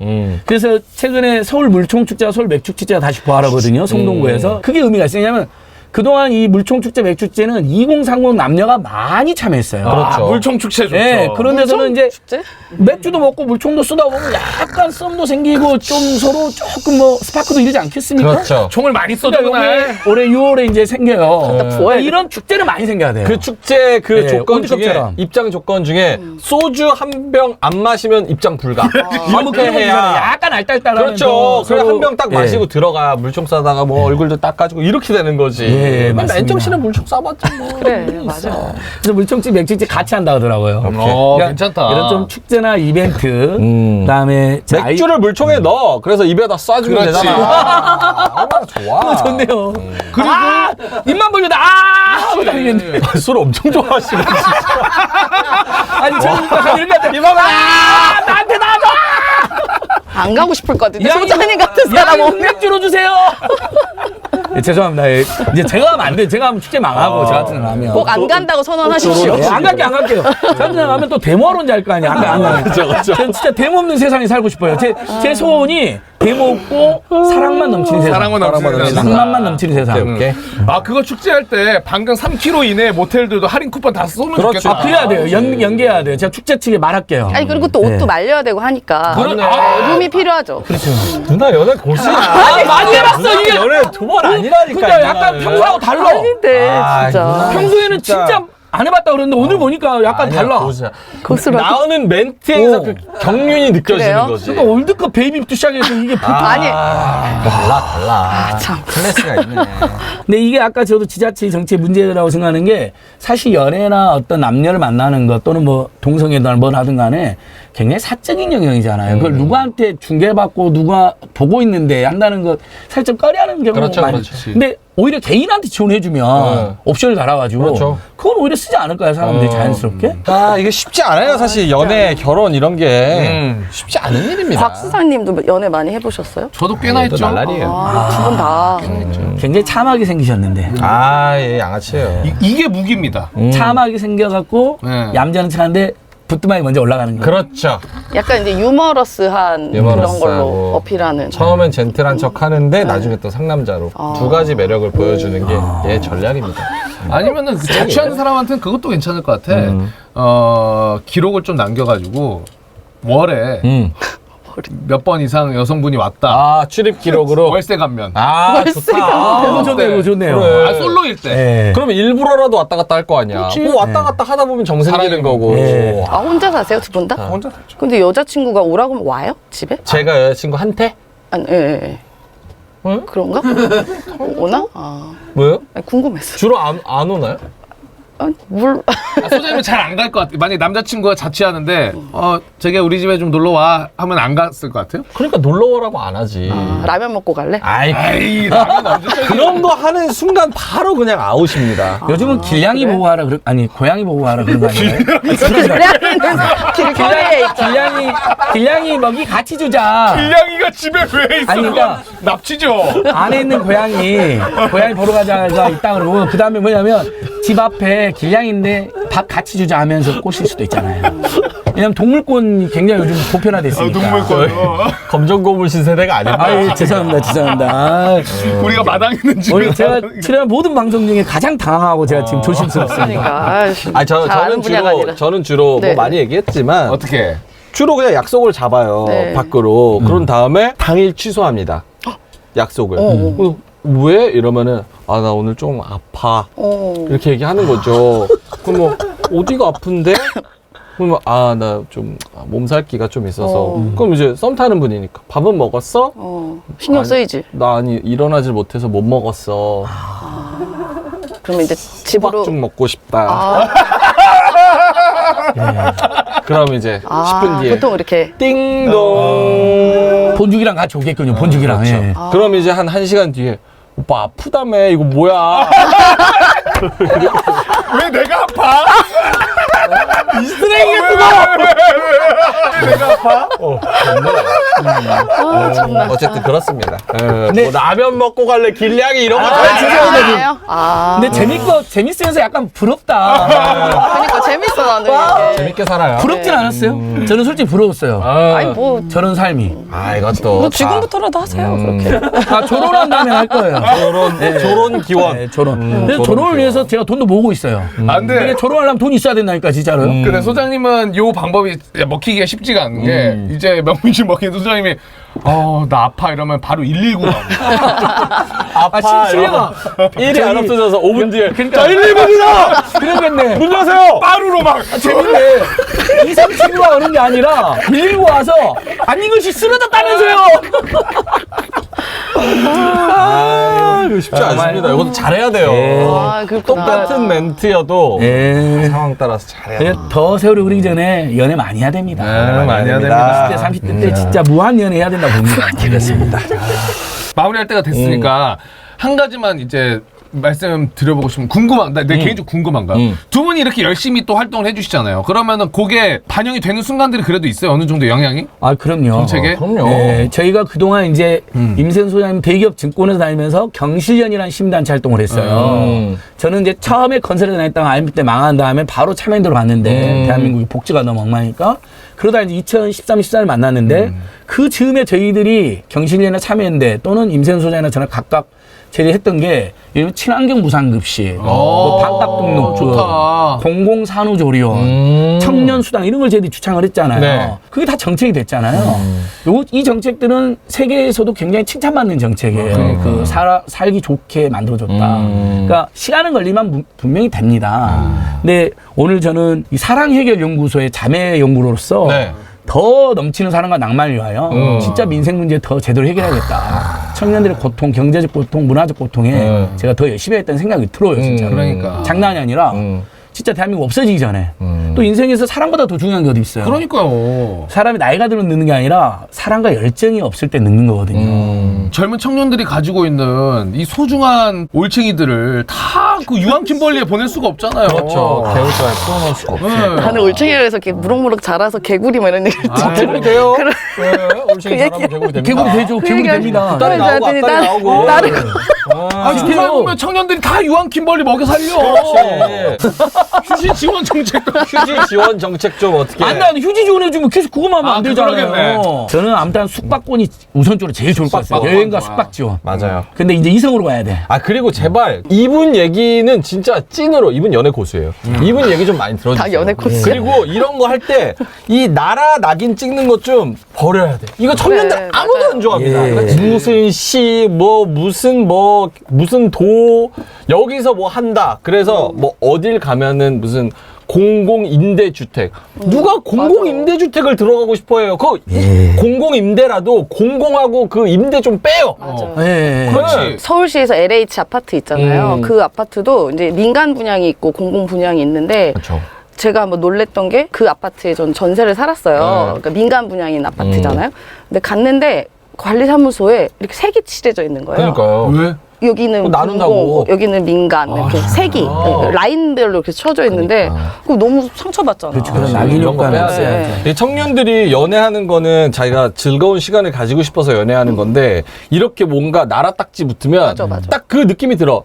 그래서 최근에 서울 물총축제와 서울 맥주축제가 다시 부활하거든요. 송동구에서. 그게 의미가 있어요. 왜냐면 그동안 이 물총축제, 맥주축제는 2030 남녀가 많이 참여했어요. 그렇죠. 물총 축제 좋죠. 네, 그런 데서는 이제 축제? 맥주도 먹고 물총도 쏘다 보면 약간 썸도 생기고 좀 서로 조금 뭐 스파크도 이러지 않겠습니까? 그렇죠. 총을 많이 쏘죠 그러니까 그날. 이게 올해 6월에 이제 생겨요. 부어야 이런 축제는 많이 생겨야 돼요. 그 축제 그 네, 조건 중에 월드컵처럼. 입장 조건 중에 소주 한 병 안 마시면 입장 불가. 뭐 이렇게 그런 거 있잖아요. 해야. 약간 알딸딸하면 그렇죠. 그래 서로- 한 병 딱 예. 마시고 들어가 물총 쏴다가 뭐 얼굴도 닦아주고 이렇게 되는 거지. 예, 맞습니다. 맨정신에 물총 쏴봤자 뭐. 그래, 맞아. 그래서 물총집, 맥주집 같이 한다 하더라고요. 그러니까 괜찮다. 이런 좀 축제나 이벤트, 그다음에 자, 맥주를 물총에 넣어. 그래서 입에다 쏴주면 그렇지. 되잖아. 얼마나 좋아. 좋네요. 그리고 입만 벌려도 하고 다니겠네. 술 엄청 좋아하시네. 아니 저는 이렇게 이만 나한테 나줘. 안 가고 싶을 것 같은데. 야, 소장님 같은 사람 없네. 맥주로 주세요. 예, 죄송합니다. 예, 이제 제가 하면 안 돼. 제가 하면 축제 망하고 저 같은 거 하면. 꼭 안 간다고 선언하십시오. 예, 안 갈게요. 저 같은 사람 하면 또 데모하러 온지 알 거 아니야. 안 가요. 저는 진짜 데모 없는 세상에 살고 싶어요. 제 소원이 데모 없고 사랑만 넘치는 세상. 사랑만 넘치는 세상. 낭만만 넘치는 세상. 오케이. 아 그거 축제할 때 방금 3km 이내 모텔들도 할인 쿠폰 다 쏘면 그렇죠. 좋겠다. 아, 그래야 돼요. 연계해야 돼요. 제가 축제 측에 말할게요. 아니 그리고 또 옷도 네. 말려야 되고 하니까 그러네. 룸이 필요하죠. 누나 연애 고수야. 많이 해봤어, 이게. 연애 2번 아니라니까. 그러니까 약간 평소하고 달라. 아닌데 아, 진짜. 평소에는 진짜 안 해봤다 그랬는데 오늘 보니까 약간 달라. 고수야. 고수라고. 나오는 멘트에서 오. 그 경륜이 느껴지는 그래요? 거지. 그러니까 월드컵 베이비부터 시작해서 이게 보통. 아니. 달라. 참. 클래스가 있네. 근데 이게 아까 저도 지자체 정치의 문제라고 생각하는 게 사실 연애나 어떤 남녀를 만나는 것 또는 뭐 동성애든 뭘 하든 간에 굉장히 사적인 영역이잖아요. 그걸 누구한테 중개받고 누가 보고 있는데 한다는 것 살짝 꺼려하는 경우가 그렇죠, 많이 그렇죠. 근데 오히려 개인한테 지원해주면 옵션을 달아가지고 그렇죠. 그건 오히려 쓰지 않을까요? 사람들이 자연스럽게? 아, 이게 쉽지 않아요. 사실 연애, 결혼 이런 게 쉽지 않은 일입니다. 박 수사님도 연애 많이 해보셨어요? 저도 꽤나 했죠. 날라리예요. 두 분 다. 굉장히 참하게 생기셨는데 아, 예, 양아치예요. 이게 무기입니다. 참하게 생겨갖고 네. 얌전한 척하는데 부뚜막이 먼저 올라가는 거예요. 그렇죠. 약간 이제 유머러스한 그런 유머러스하고. 걸로 어필하는. 처음엔 젠틀한 척 하는데 나중에 또 상남자로 두 가지 매력을 보여주는 게 얘 전략입니다. 아니면은 그 자취하는 사람한테는 그것도 괜찮을 것 같아. 기록을 좀 남겨가지고 월에 몇 번 이상 여성분이 왔다. 아, 출입 기록으로. 월세 감면. 아, 좋다. 이거 좋네요, 이거 좋네요. 그래. 아 솔로일 때. 네. 그러면 일부러라도 왔다 갔다 할 거 아니야. 뭐 왔다 갔다 하다 보면 정 생기는 거고. 네. 아 혼자 사세요 두 분 다? 혼자 살죠. 근데 여자친구가 오라고 하면 와요? 집에? 제가 여자친구한테? 아니 예. 응? 어? 그런가? 오나? 아 왜요? 아니, 궁금했어. 주로 안 오나요? 물 소장님은 잘 안 갈 것 같아요. 만약에 남자친구가 자취하는데 저기 우리 집에 좀 놀러 와 하면 안 갔을 것 같아요? 그러니까 놀러 오라고 안 하지. 라면 먹고 갈래? 아이, 에이, 라면 언제 그런 거 하는 순간 바로 그냥 아웃입니다. 요즘은 길냥이 보고 하라 아니 고양이 보고 하라 그런 거 아니에요? 길냥이는 길거리에 있죠. 길냥이 먹이 같이 주자. 길냥이가 집에 왜 있어? 아니, 그러니까 납치죠. 안에 있는 고양이 보러 가자가 있다 그러고 그 다음에 뭐냐면 집 앞에 길냥인데 밥 같이 주자 하면서 꼬실 수도 있잖아요. 왜냐면 동물권이 굉장히 요즘 보편화됐으니까. 동물권. 검정고물 신세대가 아닙니다. 아유 죄송합니다. 아, 우리가 마당에 있는 집에. 오늘 제가 출연한 모든 방송 중에 가장 당황하고 제가 지금 조심스럽습니다. 그러니까. 저는 주로 네. 뭐 많이 얘기했지만 어떻게? 주로 그냥 약속을 잡아요. 네. 밖으로. 그런 다음에 당일 취소합니다. 약속을. 왜? 이러면은 아, 나 오늘 좀 아파. 이렇게 얘기하는 거죠. 그럼 뭐 어디가 아픈데? 그러면 아, 나 좀 몸살기가 좀 있어서. 그럼 이제 썸 타는 분이니까 밥은 먹었어? 신경 아니, 쓰이지. 나 아니 일어나질 못해서 못 먹었어. 그러면 이제 집으로 호박죽 먹고 싶다. 그럼 이제 10분 뒤에 보통 이렇게 띵동. 본죽이랑 같이 오겠군요. 본죽이랑. 그렇죠. 예. 그럼 이제 한 1시간 뒤에 오빠 아프다며 이거 뭐야? 왜 내가 아파? 이 쓰레기가 내가 아파? 참나. 어쨌든 그렇습니다. 뭐 라면 먹고 갈래 길냥이 이런 거 죄송해요. 근데 재밌으면서 약간 부럽다. 그러니까 재밌어 나는 이게. 재밌게 살아요. 부럽진 않았어요? 저는 솔직히 부러웠어요. 아니 뭐 저런 삶이. 이것도 뭐 지금부터라도 하세요. 그렇게. 졸업한 다음에 할 거예요. 조론 기원. 네, 졸업. 그래서 졸업 졸업을 기원. 위해서 제가 돈도 모으고 있어요. 안 돼. 근데 졸업하려면 돈이 있어야 된다니까 진짜로요. 근데 소장님은 요 방법이 먹히기가 쉽지가 않은 게 이제 명민 씨 먹히는 소장님이 나 아파 이러면 바로 119가 아파. 실례가. 일이 안 없어져서 5분 뒤에 그러니까 자 119입니다. 그러겠네. 문 여세요. 빠루로 막 재밌네. 237가 오는 게 아니라 119 와서 아닌 것이 쓰러졌다면서요. 이거 쉽지 않습니다. 이것도 잘해야 돼요. 그렇구나. 똑같은 멘트여도 예. 상황 따라서 잘해야 돼요. 더 세월이 흐르기 전에 연애 많이 해야 됩니다. 많이 해야 20대, 30대 때 진짜 무한 연애 해야 된다고 봅니다. 그렇습니다. 마무리할 때가 됐으니까 한 가지만 이제 말씀 드려보고 싶으면 궁금한 내 개인적으로 궁금한 거야. 두 분이 이렇게 열심히 또 활동을 해주시잖아요. 그러면은 그게 반영이 되는 순간들이 그래도 있어요. 어느 정도 영향이? 그럼요. 정책에? 그럼요. 네, 저희가 그동안 이제 임세훈 소장님 대기업 증권에서 다니면서 경실련이라는 시민단체 활동을 했어요. 저는 이제 처음에 건설에 다녔다가 IMF 때 망한 다음에 바로 참여연대로 갔는데 대한민국이 복지가 너무 엉망이니까 그러다 이제 2013, 14를 만났는데 그 즈음에 저희들이 경실련이나 참여연대 또는 임세훈 소장이나 저는 각각 제일 했던 게 예를 들면 친환경 무상급식, 뭐 반값 등록, 좋다. 공공산후조리원, 청년수당 이런 걸 저희들이 주창을 했잖아요. 네. 그게 다 정책이 됐잖아요. 이 정책들은 세계에서도 굉장히 칭찬받는 정책이에요. 그 살기 좋게 만들어줬다. 그러니까 시간은 걸리면 분명히 됩니다. 근데 오늘 저는 이 사랑해결연구소의 자매 연구로서 네. 더 넘치는 사랑과 낭만을 위하여 진짜 민생 문제 더 제대로 해결해야겠다. 청년들의 고통, 경제적 고통, 문화적 고통에 제가 더 열심히 했다는 생각이 들어요, 진짜. 그러니까. 장난이 아니라 진짜 대한민국 없어지기 전에 또 인생에서 사랑보다 더 중요한 게 어디 있어요. 그러니까요. 사람이 나이가 들면 늙는 게 아니라 사랑과 열정이 없을 때 늙는 거거든요. 젊은 청년들이 가지고 있는 이 소중한 올챙이들을 다 그 유황 킴벌리에 보낼 수가 없잖아요. 그렇죠. 개울가에 풀어놓을 수가 없죠. 나는 올챙이에서 이렇게 무럭무럭 자라서 개구리 막 이런 얘기 개구리 돼요? 올챙이 사람은 개구리 됩니다. 개구리 되죠. 개구리 됩니다. 딸이 나오고 앞딸이 나오고. 나를 정말 보면 청년들이 다 유황 킴벌리 먹여 살려. 휴식 지원 정책도 휴지 지원 정책 좀 어떻게 안 나, 휴지 지원해주면 계속 그거만 하면 안 되잖아요. 그러겠네. 저는 아무튼 숙박권이 우선적으로 제일 좋을 것 같아요. 숙박권. 여행과 숙박 지원. 맞아요. 근데 이제 이성으로 가야 돼. 그리고 제발 이분 얘기는 진짜 찐으로 이분 연애 고수예요. 이분 얘기 좀 많이 들어주세요. 다 연애 고수야. 그리고 이런 거 할 때 이 나라 낙인 찍는 것 좀 버려야 돼. 이거 청년들 그래, 아무도 맞아요. 안 좋아합니다. 예. 무슨 시, 무슨 도 여기서 뭐 한다. 그래서 뭐 어딜 가면은 무슨 공공임대주택. 누가 공공임대주택을 들어가고 싶어해요? 그 공공임대라도 공공하고 그 임대 좀 빼요. 맞아요. 예. 그렇지. 서울시에서 LH 아파트 있잖아요. 그 아파트도 이제 민간 분양이 있고 공공 분양이 있는데 그렇죠. 제가 한번 놀랬던 게 그 아파트에 전 전세를 살았어요. 그러니까 민간 분양인 아파트잖아요. 근데 갔는데 관리사무소에 이렇게 색이 칠해져 있는 거예요. 그러니까요. 왜? 여기는 나눈다고. 공공, 여기는 민간 이렇게 색이 라인별로 이렇게 쳐져 있는데 그거 너무 상처받잖아. 그렇죠. 그런 이런 낙인 거 효과는 빼야지. 있어야죠. 이 청년들이 연애하는 거는 자기가 즐거운 시간을 가지고 싶어서 연애하는 건데 이렇게 뭔가 나라딱지 붙으면 맞아. 딱 그 느낌이 들어.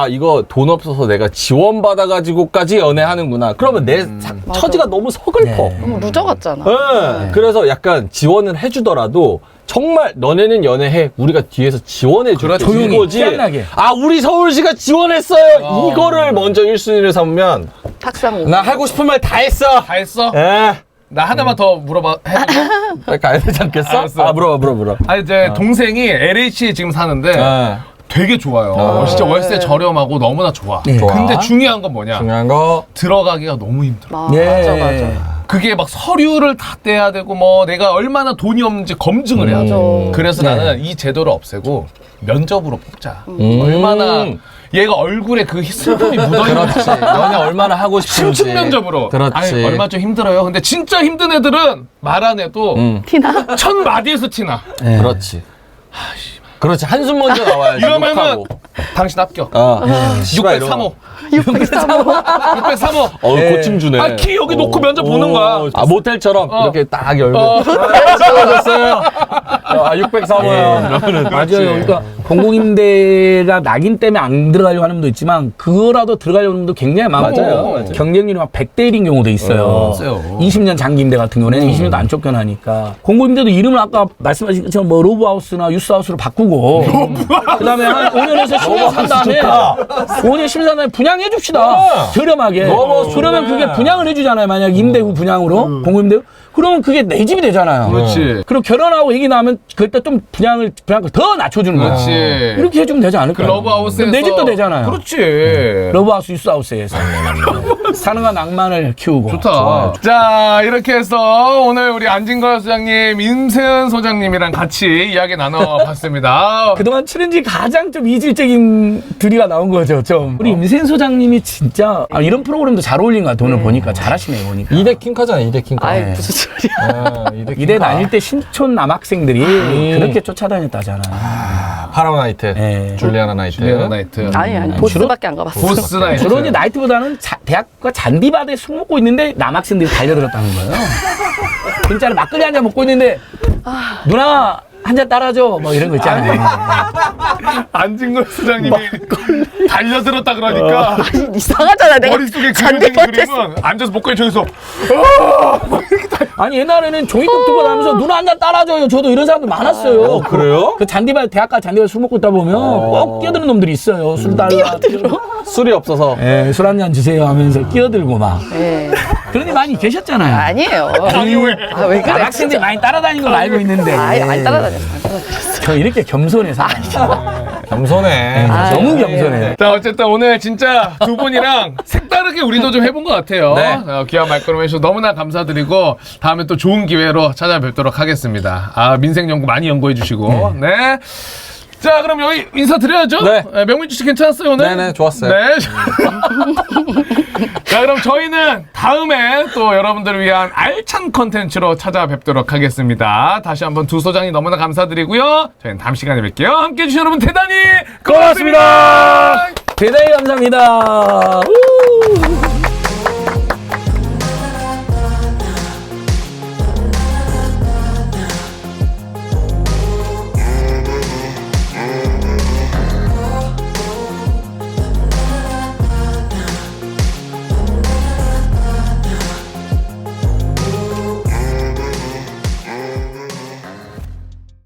이거 돈 없어서 내가 지원 받아가지고까지 연애하는구나. 그러면 내 처지가 너무 서글퍼. 네. 너무 루저 같잖아. 네. 그래서 약간 지원을 해주더라도 정말 너네는 연애해. 우리가 뒤에서 지원해줄게. 그렇지. 조용히, 이거지. 희한하게. 우리 서울시가 지원했어요. 이거를 먼저 1순위를 삼으면 탁상. 나 하고 싶은 말 다 했어. 다 했어? 예. 나 하나만 더 물어봐. 해도 돼? 가야 되지 않겠어? 알았어. 물어봐. 아니 이제 동생이 LH에 지금 사는데 예. 되게 좋아요. 진짜 월세 저렴하고 너무나 좋아. 네. 좋아. 근데 중요한 건 뭐냐? 중요한 거. 들어가기가 너무 힘들어. 예. 맞아. 그게 막 서류를 다 떼야 되고 뭐 내가 얼마나 돈이 없는지 검증을 해야 돼. 그래서 네. 나는 이 제도를 없애고 면접으로 뽑자. 얼마나 얘가 얼굴에 그 슬픔이 묻어있는지. 그렇지. 연애 얼마나 하고 싶은지. 심층 면접으로. 그렇지. 아니, 얼마 좀 힘들어요. 근데 진짜 힘든 애들은 말 안 해도 티나? 첫 마디에서 티나. 예. 그렇지. 그렇지. 한숨 먼저 나와야지. 이러면은 욕하고. 당신 합격. 씨발, 이런 603호. 아, 603호. 네. 고침 주네. 아, 키 여기 놓고 면접 보는 거야. 모텔처럼 이렇게 딱 열고. 좋아졌어요. 603호요. 이러면은. 맞아요. 그러니까 공공임대가 낙인 때문에 안 들어가려고 하는 분도 있지만 그거라도 들어가려고 하는 분도 굉장히 많고 맞아요. 경쟁률이 막 100대 1인 경우도 있어요. 맞아요. 20년 장기임대 같은 경우는 20년도 안 쫓겨나니까 공공임대도 이름을 아까 말씀하신 것처럼 뭐 로브하우스나 유스하우스로 바꾸고 그다음에 한 5년에서 10년 산 다음에 5년 10년 산 다음에 분양해 줍시다. 저렴하게. 그러면 그게 분양을 해주잖아요. 만약 임대 후 분양으로 공공임대 후. 그러면 그게 내 집이 되잖아요. 그렇지. 그리고 결혼하고 얘기 나면 그때 좀 분양을 더 낮춰주는 거야. 그렇지. 이렇게 해주면 되지 않을까? 그 러브하우스에서 내 집도 되잖아요. 그렇지. 러브하우스, 유스하우스에서 사랑과 낭만을 키우고. 좋다. 자, 이렇게 해서 오늘 우리 안진걸 소장님, 임세은 소장님이랑 같이 이야기 나눠봤습니다. 그동안 출연지 가장 좀 이질적인 둘이가 나온 거죠. 좀 우리 임센 소장님이 진짜 이런 프로그램도 잘 어울린 것 같아. 오늘 보니까 잘하시네 보니까. 2대 킹카잖아, 2대 킹카. 아이, 무슨 소리야. 이대 다닐 때 신촌 남학생들이 그렇게 쫓아다녔다잖아. 파라나이트. 예. 줄리아나 나이트. 줄리아나 나이트. 아니, 보스밖에 안 가봤어. 보스 나이트. 주로 이제 나이트보다는 대학과 잔디바다에 술 먹고 있는데 남학생들이 달려들었다는 거예요. 진짜로 막걸리 한 잔 먹고 있는데 누나 한 잔 따라줘 뭐 이런 거 있잖아요. 안진걸 소장님이 달려들었다 그러니까 이상하잖아. 내가 머릿속에 그려지는 잔디밭에 그림은 앉아서 목걸이 저기서 아니 옛날에는 종이컵 들고 다니면서 누나 한 잔 따라줘요. 저도 이런 사람들 많았어요. 그래요? 그 잔디바 대학가 잔디바 술 먹고 있다 보면 꼭 끼어드는 놈들이 있어요. 술 달라. 술이 없어서. 예, 술 한 잔 주세요 하면서 끼어들고 막. 예. 그런 데 많이 계셨잖아요. 아니에요. 아, 왜 그래? 남학생들이 많이 따라다니는 걸 알고 있는데. 아니, 안 따라다녔어. 저 이렇게 겸손해 살아요. 겸손해. 너무 겸손해. 자, 어쨌든 오늘 진짜 두 분이랑 색다르게 우리도 좀 해본 것 같아요. 네. 귀한 말걸음 해주셔서 너무나 감사드리고 다음에 또 좋은 기회로 찾아뵙도록 하겠습니다. 민생 연구 많이 연구해 주시고. 네. 자, 그럼 여기 인사드려야죠? 네. 명민주 씨 괜찮았어요, 오늘? 네네, 좋았어요. 네. 자, 그럼 저희는 다음에 또 여러분들을 위한 알찬 컨텐츠로 찾아뵙도록 하겠습니다. 다시 한번 두 소장님 너무나 감사드리고요. 저희는 다음 시간에 뵐게요. 함께 해주신 여러분 대단히 고맙습니다. 대단히 감사합니다. 우!